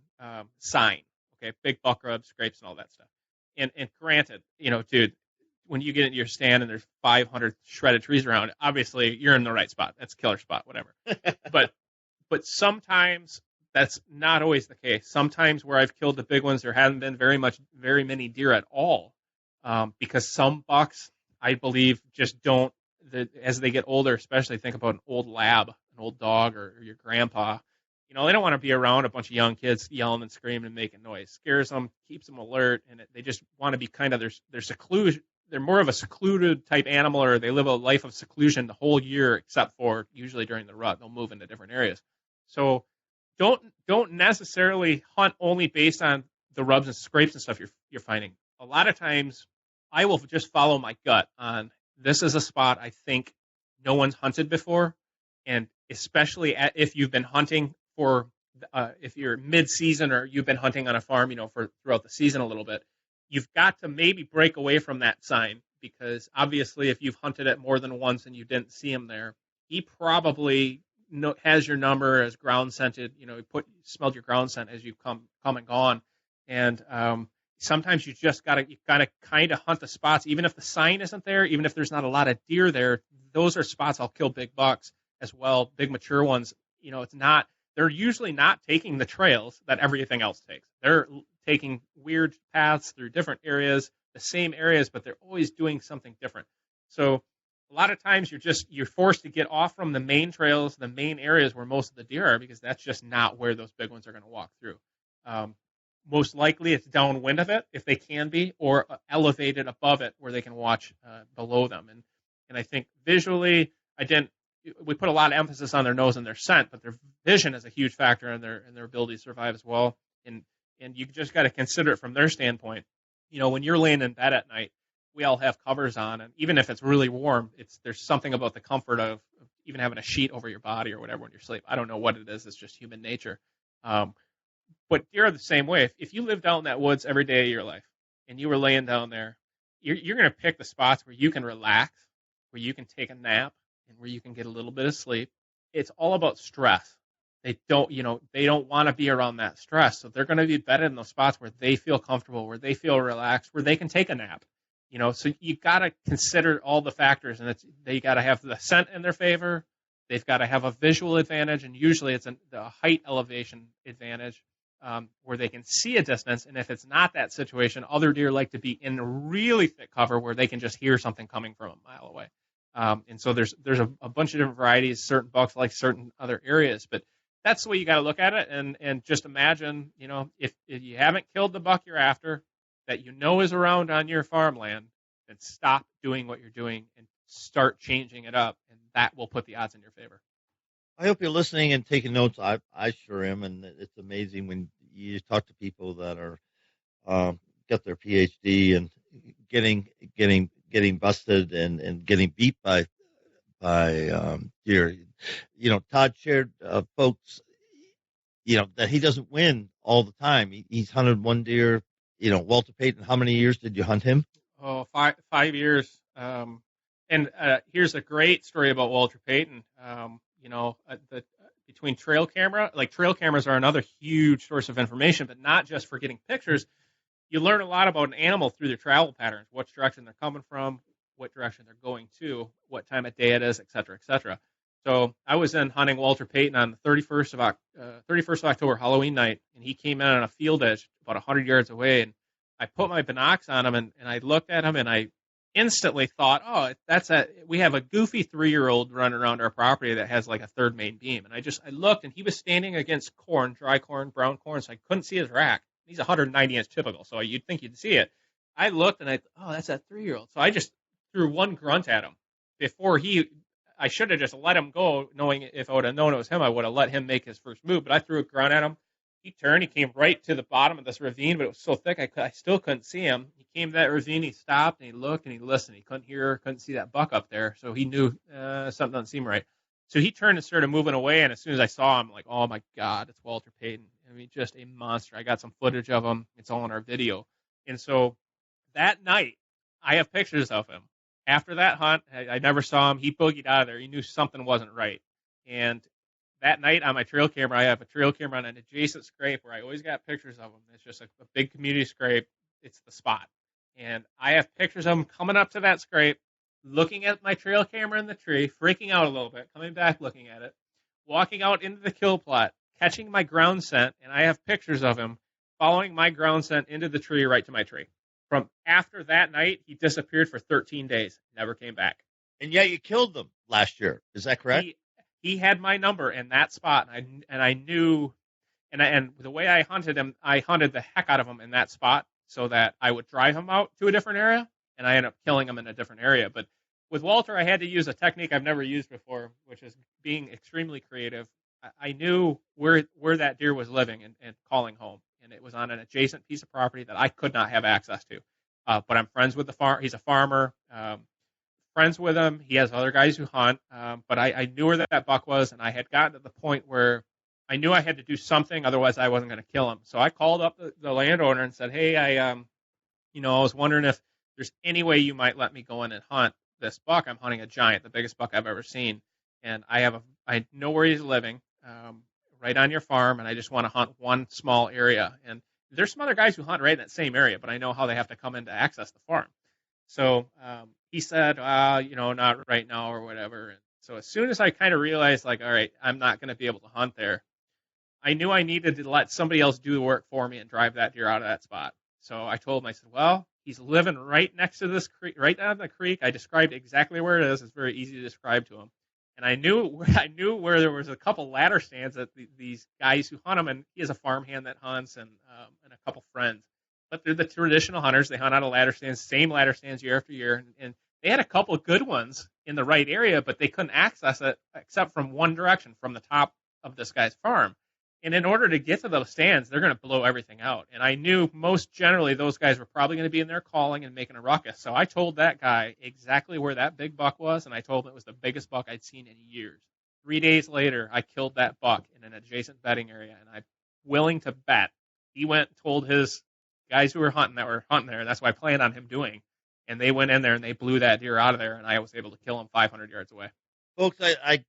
sign, okay, big buck rubs, scrapes, and all that stuff. And granted, dude, when you get into your stand and there's 500 shredded trees around, obviously you're in the right spot. That's a killer spot, whatever. But sometimes that's not always the case. Sometimes where I've killed the big ones, there haven't been very many deer at all, because some bucks, I believe, just don't. As they get older, especially think about an old lab, an old dog, or your grandpa. They don't want to be around a bunch of young kids yelling and screaming and making noise. Scares them, keeps them alert, and they just want to be kind of their seclusion. They're more of a secluded type animal, or they live a life of seclusion the whole year, except for usually during the rut. They'll move into different areas. So don't necessarily hunt only based on the rubs and scrapes and stuff you're finding. a lot of times I will just follow my gut on this is a spot I think no one's hunted before. And especially if you've been hunting for, if you're mid-season or you've been hunting on a farm, for throughout the season a little bit, you've got to maybe break away from that sign, because obviously if you've hunted it more than once and you didn't see him there, he probably has your number as ground scented. He smelled your ground scent as you've come and gone. And sometimes you gotta kind of hunt the spots, even if the sign isn't there, even if there's not a lot of deer there. Those are spots I'll kill big bucks as well, big mature ones. They're usually not taking the trails that everything else takes. They're taking weird paths through different areas, the same areas, but they're always doing something different. So a lot of times you're forced to get off from the main trails, the main areas where most of the deer are, because that's just not where those big ones are going to walk through. Most likely it's downwind of it, if they can be, or elevated above it where they can watch below them. And I think visually, we put a lot of emphasis on their nose and their scent, but their vision is a huge factor in their ability to survive as well. And you just got to consider it from their standpoint. When you're laying in bed at night, we all have covers on, and even if it's really warm, there's something about the comfort of even having a sheet over your body or whatever when you're asleep. I don't know what it is. It's just human nature. But deer are the same way. If you lived out in that woods every day of your life and you were laying down there, you're going to pick the spots where you can relax, where you can take a nap, and where you can get a little bit of sleep. It's all about stress. They don't want to be around that stress. So they're going to be better in those spots where they feel comfortable, where they feel relaxed, where they can take a nap. So you got to consider all the factors, and they got to have the scent in their favor. They've got to have a visual advantage, and usually it's the height elevation advantage, where they can see a distance. And if it's not that situation, other deer like to be in really thick cover where they can just hear something coming from a mile away. And so there's a bunch of different varieties. Certain bucks like certain other areas, but that's the way you got to look at it. And just imagine, if you haven't killed the buck you're after, that is around on your farmland, then stop doing what you're doing and start changing it up, and that will put the odds in your favor. I hope you're listening and taking notes. I sure am, and it's amazing when you talk to people that are got their PhD and getting busted and getting beat by deer. Todd shared, folks, that he doesn't win all the time. He's hunted one deer. Walter Payton, how many years did you hunt him? Oh, 5 years. And here's a great story about Walter Payton. Between trail cameras are another huge source of information, but not just for getting pictures. You learn a lot about an animal through their travel patterns, what direction they're coming from, what direction they're going to, what time of day it is, et cetera, et cetera. So I was in hunting Walter Payton on the 31st of October, Halloween night, and he came in on a field edge about 100 yards away, and I put my binocs on him, and I looked at him, and I instantly thought, we have a goofy 3-year-old running around our property that has like a third main beam. And I looked, and he was standing against corn, dry corn, brown corn, so I couldn't see his rack. He's 190-inch typical, so you'd think you'd see it. I looked, and that's that 3-year-old. So I just threw one grunt at him I should have just let him go, knowing if I would have known it was him, I would have let him make his first move. But I threw a grunt at him. He turned. He came right to the bottom of this ravine, but it was so thick I still couldn't see him. He came to that ravine. He stopped, and he looked, and he listened. He couldn't see that buck up there, so he knew something doesn't seem right. So he turned and started moving away, and as soon as I saw him, like, oh, my God, it's Walter Payton. I mean, just a monster. I got some footage of him. It's all in our video. And so that night, I have pictures of him. After that hunt, I never saw him. He boogied out of there. He knew something wasn't right. And that night on my trail camera, I have a trail camera on an adjacent scrape where I always got pictures of him. It's just a big community scrape. It's the spot. And I have pictures of him coming up to that scrape, looking at my trail camera in the tree, freaking out a little bit, coming back, looking at it, walking out into the kill plot, catching my ground scent, and I have pictures of him following my ground scent into the tree right to my tree. From after that night, he disappeared for 13 days, never came back. And yet you killed them last year. Is that correct? He had my number in that spot, and I knew, and the way I hunted him, I hunted the heck out of him in that spot so that I would drive him out to a different area, and I ended up killing him in a different area. But with Walter, I had to use a technique I've never used before, which is being extremely creative. I knew where that deer was living and calling home, and it was on an adjacent piece of property that I could not have access to. But I'm friends with the farm. He's a farmer. Friends with him. He has other guys who hunt. But I knew where that buck was, and I had gotten to the point where I knew I had to do something, otherwise I wasn't going to kill him. So I called up the landowner and said, "Hey, I was wondering if there's any way you might let me go in and hunt this buck. I'm hunting a giant, the biggest buck I've ever seen, and I know where he's living, right on your farm, and I just want to hunt one small area. And there's some other guys who hunt right in that same area, but I know how they have to come in to access the farm." So he said, not right now or whatever. And so as soon as I kind of realized, like, all right, I'm not going to be able to hunt there, I knew I needed to let somebody else do the work for me and drive that deer out of that spot. So I told him, I said, well, he's living right next to this creek, right down the creek. I described exactly where it is. It's very easy to describe to him. And I knew where there was a couple ladder stands that these guys who hunt them, and he has a farmhand that hunts and a couple friends. But they're the traditional hunters. They hunt out of ladder stands, same ladder stands year after year. And they had a couple of good ones in the right area, but they couldn't access it except from one direction, from the top of this guy's farm. And in order to get to those stands, they're going to blow everything out. And I knew most generally those guys were probably going to be in there calling and making a ruckus. So I told that guy exactly where that big buck was, and I told him it was the biggest buck I'd seen in years. 3 days later, I killed that buck in an adjacent bedding area, and I'm willing to bet he went and told his guys who were hunting there, and that's what I planned on him doing. And they went in there, and they blew that deer out of there, and I was able to kill him 500 yards away. Folks, I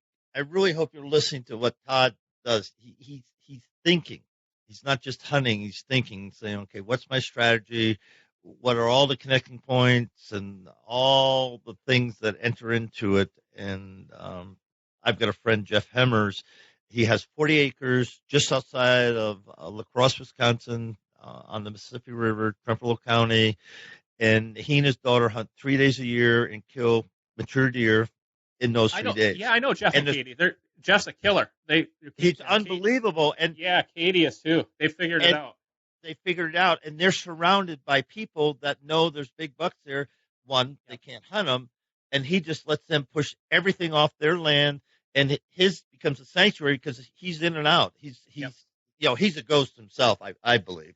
really hope you're listening to what Todd does. He's thinking. He's not just hunting. He's thinking, saying, okay, what's my strategy? What are all the connecting points and all the things that enter into it? And I've got a friend, Jeff Hemmers. He has 40 acres just outside of La Crosse, Wisconsin, on the Mississippi River, Trempealeau County. And he and his daughter hunt 3 days a year and kill mature deer in those 3 days. Yeah, I know Jeff and Katie. Jeff's a killer. He's unbelievable. And yeah, Katie is too. They figured it out. They figured it out, and they're surrounded by people that know there's big bucks there. One, they can't hunt them, and he just lets them push everything off their land, and his becomes a sanctuary because he's in and out. He's a ghost himself, I believe.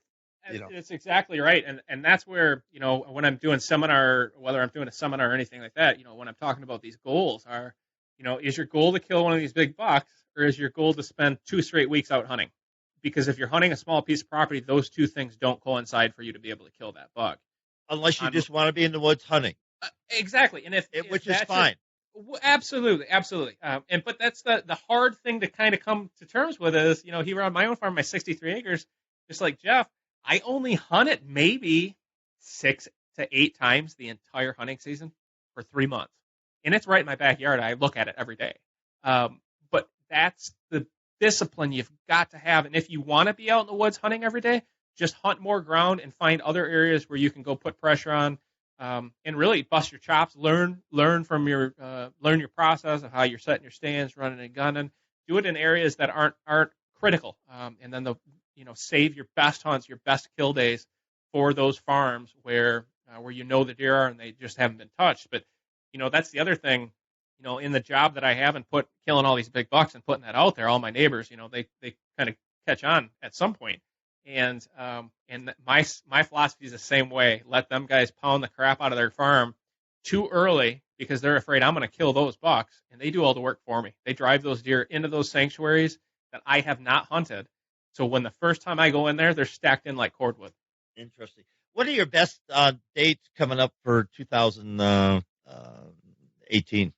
It's exactly right, and that's where when I'm doing seminar, whether I'm doing a seminar or anything like that, when I'm talking about these goals are. Is your goal to kill one of these big bucks, or is your goal to spend 2 straight weeks out hunting? Because if you're hunting a small piece of property, those two things don't coincide for you to be able to kill that buck. Unless you just want to be in the woods hunting. Exactly. And which is fine. Absolutely. But that's the hard thing to kind of come to terms with is, here on my own farm, my 63 acres, just like Jeff, I only hunt it maybe 6 to 8 times the entire hunting season for 3 months. And it's right in my backyard. I look at it every day. But that's the discipline you've got to have. And if you want to be out in the woods hunting every day, just hunt more ground and find other areas where you can go put pressure on and really bust your chops. Learn from your process of how you're setting your stands, running and gunning. Do it in areas that aren't critical. And then save your best hunts, your best kill days for those farms where the deer are and they just haven't been touched. But that's the other thing, in the job that I have and killing all these big bucks and putting that out there, all my neighbors, they kind of catch on at some point. And my philosophy is the same way. Let them guys pound the crap out of their farm too early because they're afraid I'm going to kill those bucks, and they do all the work for me. They drive those deer into those sanctuaries that I have not hunted. So when the first time I go in there, they're stacked in like cordwood. Interesting. What are your best dates coming up for 2018?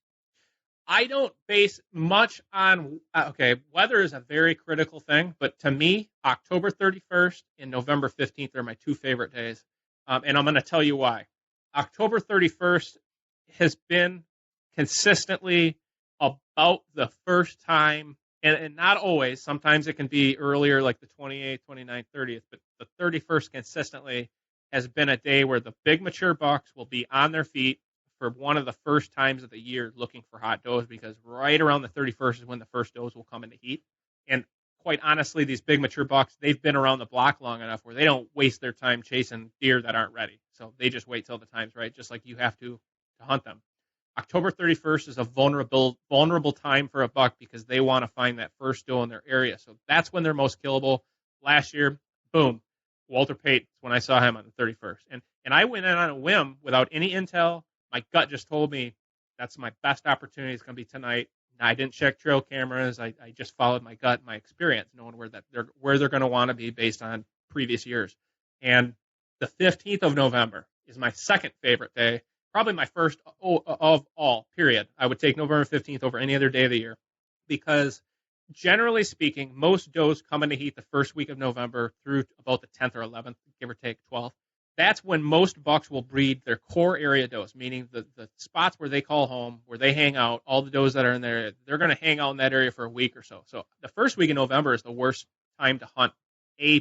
I don't base much on, weather is a very critical thing, but to me, October 31st and November 15th are my 2 favorite days. And I'm going to tell you why. October 31st has been consistently about the first time, and not always, sometimes it can be earlier, like the 28th, 29th, 30th, but the 31st consistently has been a day where the big mature bucks will be on their feet for one of the first times of the year looking for hot does, because right around the 31st is when the first does will come into heat. And quite honestly, these big mature bucks, they've been around the block long enough where they don't waste their time chasing deer that aren't ready. So they just wait till the time's right, just like you have to hunt them. October 31st is a vulnerable time for a buck because they want to find that first doe in their area. So that's when they're most killable. Last year, boom, Walter Pate, when I saw him on the 31st. And I went in on a whim without any intel. My gut just told me that's my best opportunity. It's going to be tonight. I didn't check trail cameras. I just followed my gut, my experience, knowing where they're going to want to be based on previous years. And the 15th of November is my second favorite day, probably my first of all, period. I would take November 15th over any other day of the year because generally speaking, most does come into heat the first week of November through about the 10th or 11th, give or take 12th. That's when most bucks will breed their core area does, meaning the spots where they call home, where they hang out, all the does that are in there, they're going to hang out in that area for a week or so. So the first week in November is the worst time to hunt a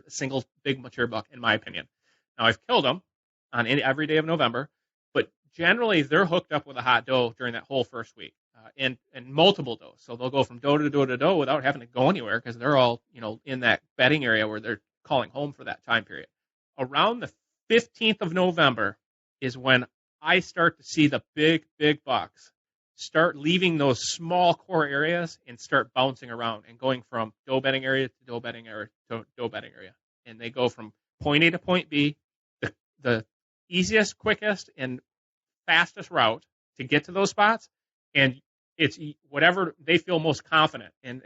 single big mature buck, in my opinion. Now, I've killed them on every day of November, but generally they're hooked up with a hot doe during that whole first week, and multiple does. So they'll go from doe to doe to doe without having to go anywhere because they're all, in that bedding area where they're calling home for that time period. Around the 15th of November is when I start to see the big bucks start leaving those small core areas and start bouncing around and going from doe bedding area to doe bedding area to doe bedding area. And they go from point A to point B, the easiest, quickest, and fastest route to get to those spots. And it's whatever they feel most confident. And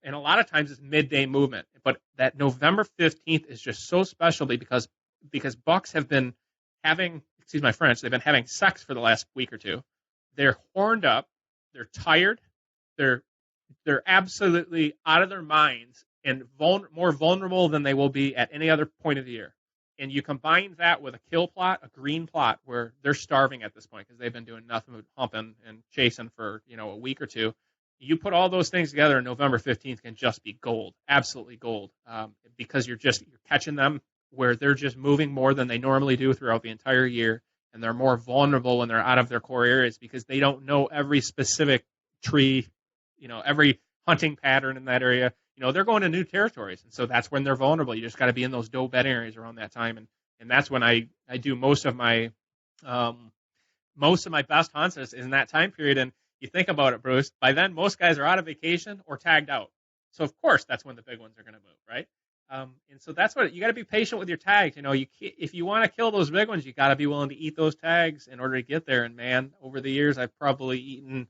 a lot of times it's midday movement. But that November 15th is just so special because bucks have been having, excuse my French, they've been having sex for the last week or two. They're horned up, they're tired, they're absolutely out of their minds and more vulnerable than they will be at any other point of the year. And you combine that with a kill plot, a green plot, where they're starving at this point because they've been doing nothing but humping and chasing for a week or two. You put all those things together, and November 15th can just be gold, absolutely gold, because you're catching them where they're just moving more than they normally do throughout the entire year, and they're more vulnerable when they're out of their core areas because they don't know every specific tree, every hunting pattern in that area. They're going to new territories, and so that's when they're vulnerable. You just got to be in those doe bed areas around that time, and that's when I do most of my best hunts is in that time period. And you think about it, Bruce, by then most guys are out of vacation or tagged out, so of course that's when the big ones are going to move, right? And so that's what you got to be patient with your tags. If you want to kill those big ones, you got to be willing to eat those tags in order to get there. And man, over the years, I've probably eaten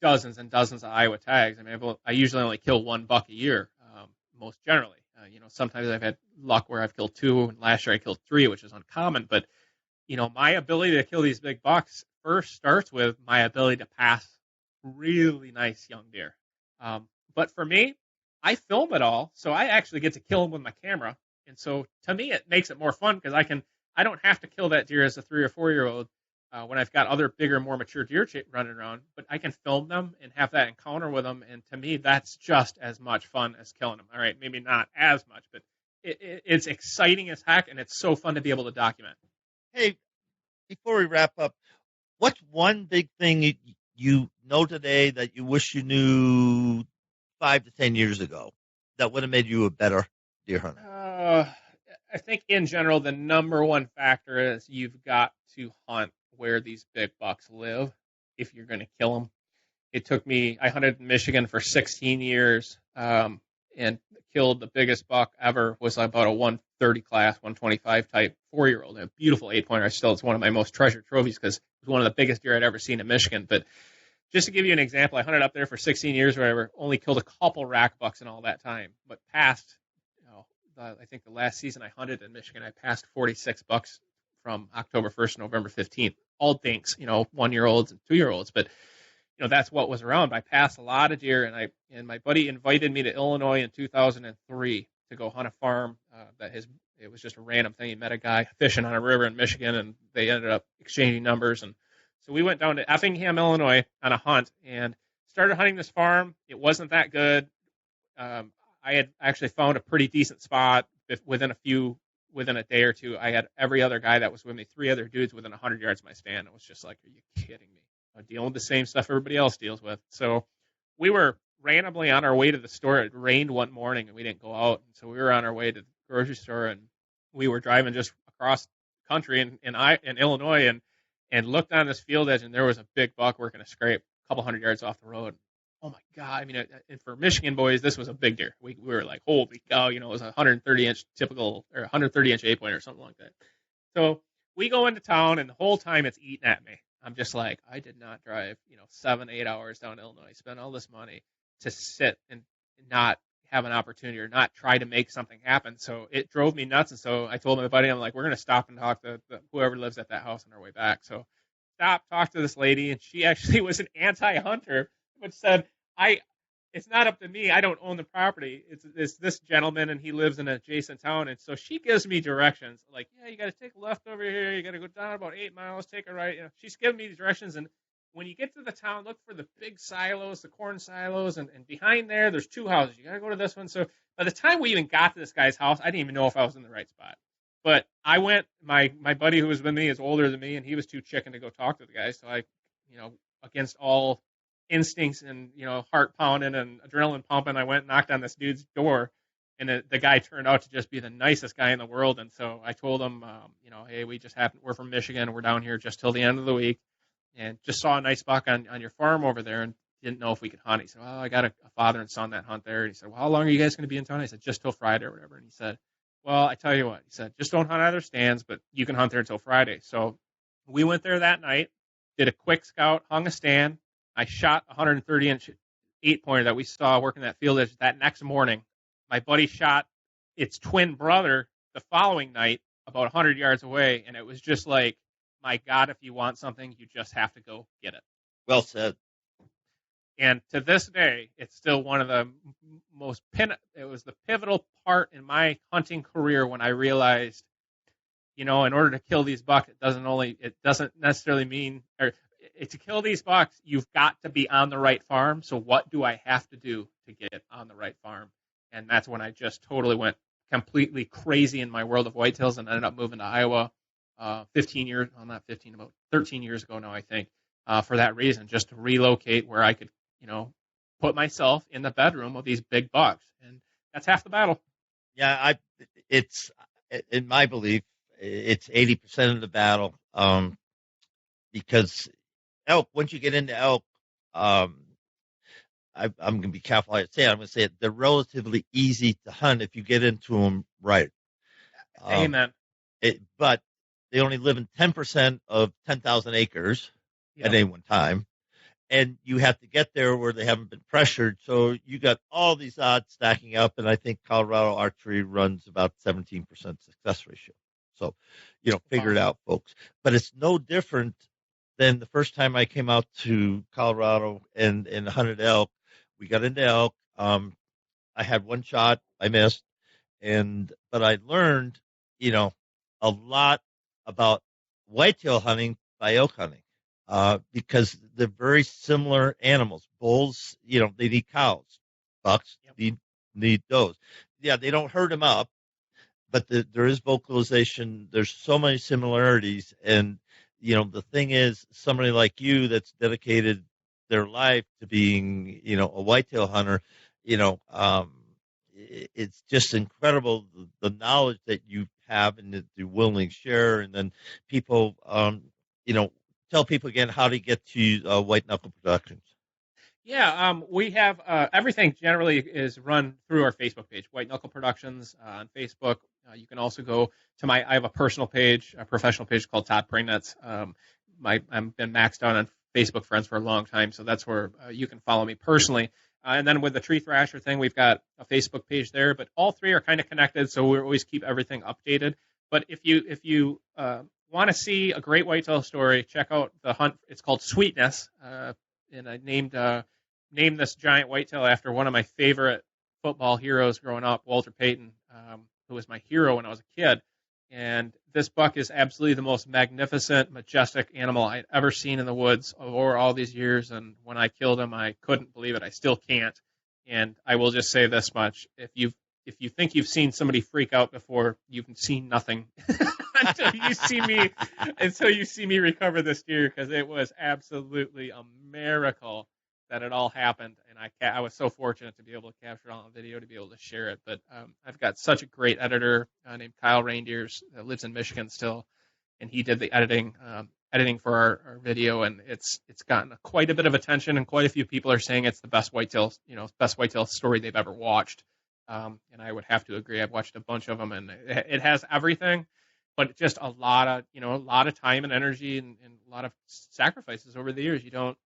dozens and dozens of Iowa tags. I mean, I usually only kill one buck a year, most generally. Sometimes I've had luck where I've killed two, and last year I killed three, which is uncommon. But, my ability to kill these big bucks first starts with my ability to pass really nice young deer. But for me, I film it all, so I actually get to kill them with my camera. And so to me, it makes it more fun because I don't have to kill that deer as a 3 or 4 year old. When I've got other bigger, more mature deer running around, but I can film them and have that encounter with them. And to me, that's just as much fun as killing them. All right, maybe not as much, but it's exciting as heck, and it's so fun to be able to document. Hey, before we wrap up, what's one big thing you know today that you wish you knew 5 to 10 years ago that would have made you a better deer hunter? I think in general, the number one factor is you've got to hunt where these big bucks live if you're going to kill them. I hunted in Michigan for 16 years and killed the biggest buck ever, was about a 130 class, 125 type 4-year-old. A beautiful 8-pointer. It's one of my most treasured trophies because it was one of the biggest deer I'd ever seen in Michigan. But just to give you an example, I hunted up there for 16 years where I only killed a couple rack bucks in all that time, but passed, I think the last season I hunted in Michigan, I passed 46 bucks from October 1st to November 15th. All dinks, 1-year-olds and 2-year-olds. But, that's what was around. I passed a lot of deer, and my buddy invited me to Illinois in 2003 to go hunt a farm it was just a random thing. He met a guy fishing on a river in Michigan, and they ended up exchanging numbers. And so we went down to Effingham, Illinois on a hunt and started hunting this farm. It wasn't that good. I had actually found a pretty decent spot within a day or two. I had every other guy that was with me, 3 other dudes within 100 yards of my stand. It was just like, are you kidding me? I'm dealing with the same stuff everybody else deals with. So we were randomly on our way to the store. It rained one morning and we didn't go out. And so we were on our way to the grocery store, and we were driving just across country in Illinois and looked on this field edge, and there was a big buck working a scrape a couple hundred yards off the road. oh my God. I mean, and for Michigan boys, this was a big deer. We were like, holy cow, it was a 130-inch typical, or 130-inch 8-pointer or something like that. So we go into town, and the whole time it's eating at me. I'm just like, I did not drive, 7-8 hours down to Illinois, spend all this money to sit and not have an opportunity or not try to make something happen. So it drove me nuts. And so I told my buddy, I'm like, we're going to stop and talk to whoever lives at that house on our way back. So talk to this lady, and she actually was an anti-hunter, which said, it's not up to me. I don't own the property. It's this gentleman, and he lives in an adjacent town. And so she gives me directions. Like, yeah, you got to take a left over here. You got to go down about 8 miles, take a right. She's giving me these directions. And when you get to the town, look for the big silos, the corn silos. And behind there's 2 houses. You got to go to this one. So by the time we even got to this guy's house, I didn't even know if I was in the right spot. But I went, my buddy who was with me is older than me, and he was too chicken to go talk to the guy. So I, against all instincts and, heart pounding and adrenaline pumping, I went and knocked on this dude's door, and the guy turned out to just be the nicest guy in the world. And so I told him, hey, we're from Michigan, and we're down here just till the end of the week, and just saw a nice buck on your farm over there, and didn't know if we could hunt. He said, well, I got a father and son that hunt there. And he said, well, how long are you guys going to be in town? I said, just till Friday or whatever. And he said, well, I tell you what, he said, just don't hunt either stands, but you can hunt there until Friday. So we went there that night, did a quick scout, hung a stand. I shot a 130-inch 8-pointer that we saw working that field edge that next morning. My buddy shot its twin brother the following night about 100 yards away, and it was just like, my God, if you want something, you just have to go get it. Well said. And to this day, it's still one of the it was the pivotal part in my hunting career when I realized, in order to kill these bucks, it doesn't necessarily mean, to kill these bucks, you've got to be on the right farm. So what do I have to do to get on the right farm? And that's when I just totally went completely crazy in my world of whitetails and ended up moving to Iowa 13 years ago now, I think, for that reason, just to relocate where I could, put myself in the bedroom of these big bucks. And that's half the battle. Yeah, it's in my belief, it's 80% of the battle, because elk, once you get into elk, I'm going to be careful how I say it. I'm going to say it. They're relatively easy to hunt if you get into them right. Amen. But they only live in 10% of 10,000 acres at any one time. And you have to get there where they haven't been pressured. So you got all these odds stacking up. And I think Colorado archery runs about 17% success ratio. So, figure it out, folks. But it's no different than the first time I came out to Colorado and hunted elk. We got into elk. I had one shot. I missed. But I learned, a lot about whitetail hunting by elk hunting. Because they're very similar animals. Bulls, they need cows. Bucks need those. Yeah, they don't herd them up, but there is vocalization. There's so many similarities. And, the thing is, somebody like you that's dedicated their life to being, a whitetail hunter, it's just incredible the knowledge that you have and that you're willing to share. And then people, tell people again how to get to White Knuckle Productions. Yeah, we have everything generally is run through our Facebook page, White Knuckle Productions on Facebook. You can also go to I have a personal page, a professional page called Todd Pringnitz. I've been maxed out on Facebook friends for a long time, so that's where you can follow me personally. And then with the Tree Thrasher thing, we've got a Facebook page there, but all three are kind of connected, so we always keep everything updated. But if you want to see a great whitetail story, check out the hunt. It's called Sweetness, and I named this giant whitetail after one of my favorite football heroes growing up, Walter Payton, who was my hero when I was a kid. And this buck is absolutely the most magnificent, majestic animal I'd ever seen in the woods over all these years. And when I killed him, I couldn't believe it. I still can't. And I will just say this much: if you think you've seen somebody freak out before, you've seen nothing until you see me recover this deer, because it was absolutely a miracle that it all happened. And I was so fortunate to be able to capture it on video, to be able to share it. But I've got such a great editor named Kyle Reindeers that lives in Michigan still, and he did the editing. editing for our video, and it's gotten quite a bit of attention, and quite a few people are saying it's the best whitetail story they've ever watched. And I would have to agree. I've watched a bunch of them, and it has everything, but just a lot of time and energy and a lot of sacrifices over the years. You don't,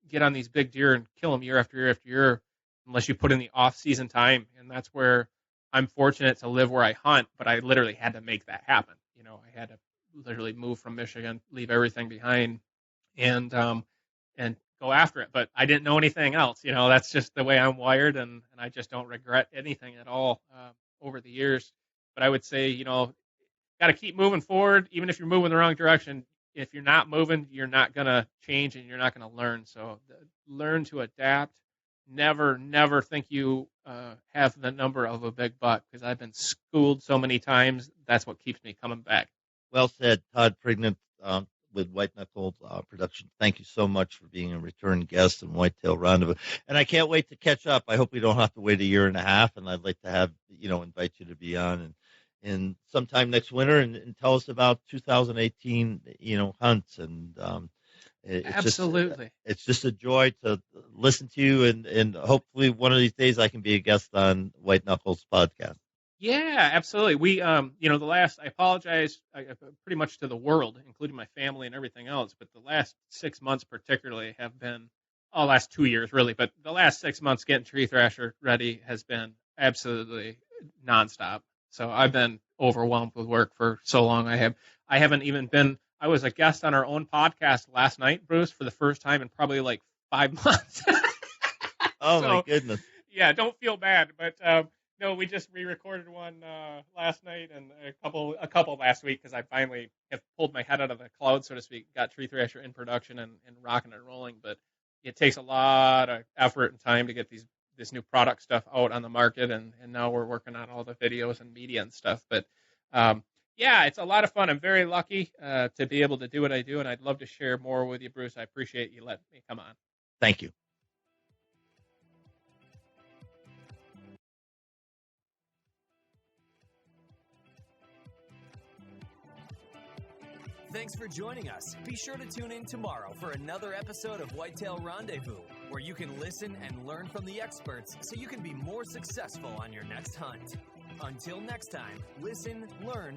get on these big deer and kill them year after year after year unless you put in the off-season time. And that's where I'm fortunate to live where I hunt, but I literally had to make that happen. I had to literally move from Michigan, leave everything behind, and go after it. But I didn't know anything else. That's just the way I'm wired, and I just don't regret anything at all over the years. But I would say, got to keep moving forward, even if you're moving the wrong direction. If you're not moving, you're not going to change, and you're not going to learn. So learn to adapt. Never think you have the number of a big buck, because I've been schooled so many times. That's what keeps me coming back. Well said, Todd Pringnitz with White Knuckle Productions. Thank you so much for being a return guest in Whitetail Rendezvous. And I can't wait to catch up. I hope we don't have to wait a year and a half, and I'd like to have, invite you to be on and sometime next winter and tell us about 2018, hunts. And Absolutely. It's just a joy to listen to you, and hopefully one of these days I can be a guest on White Knuckles podcast. Yeah, absolutely. We, I apologize pretty much to the world, including my family and everything else, but the last 6 months particularly have been, last 2 years really, but the last 6 months getting Tree Thrasher ready has been absolutely nonstop. So I've been overwhelmed with work for so long. I was a guest on our own podcast last night, Bruce, for the first time in probably like 5 months. My goodness. Yeah, don't feel bad, but no, we just re-recorded one last night and a couple last week, because I finally have pulled my head out of the cloud, so to speak, got Tree Thrasher in production and rocking and rolling. But it takes a lot of effort and time to get this new product stuff out on the market, and now we're working on all the videos and media and stuff. But yeah, it's a lot of fun. I'm very lucky to be able to do what I do, and I'd love to share more with you, Bruce. I appreciate you letting me come on. Thank you. Thanks for joining us. Be sure to tune in tomorrow for another episode of Whitetail Rendezvous, where you can listen and learn from the experts so you can be more successful on your next hunt. Until next time, listen, learn,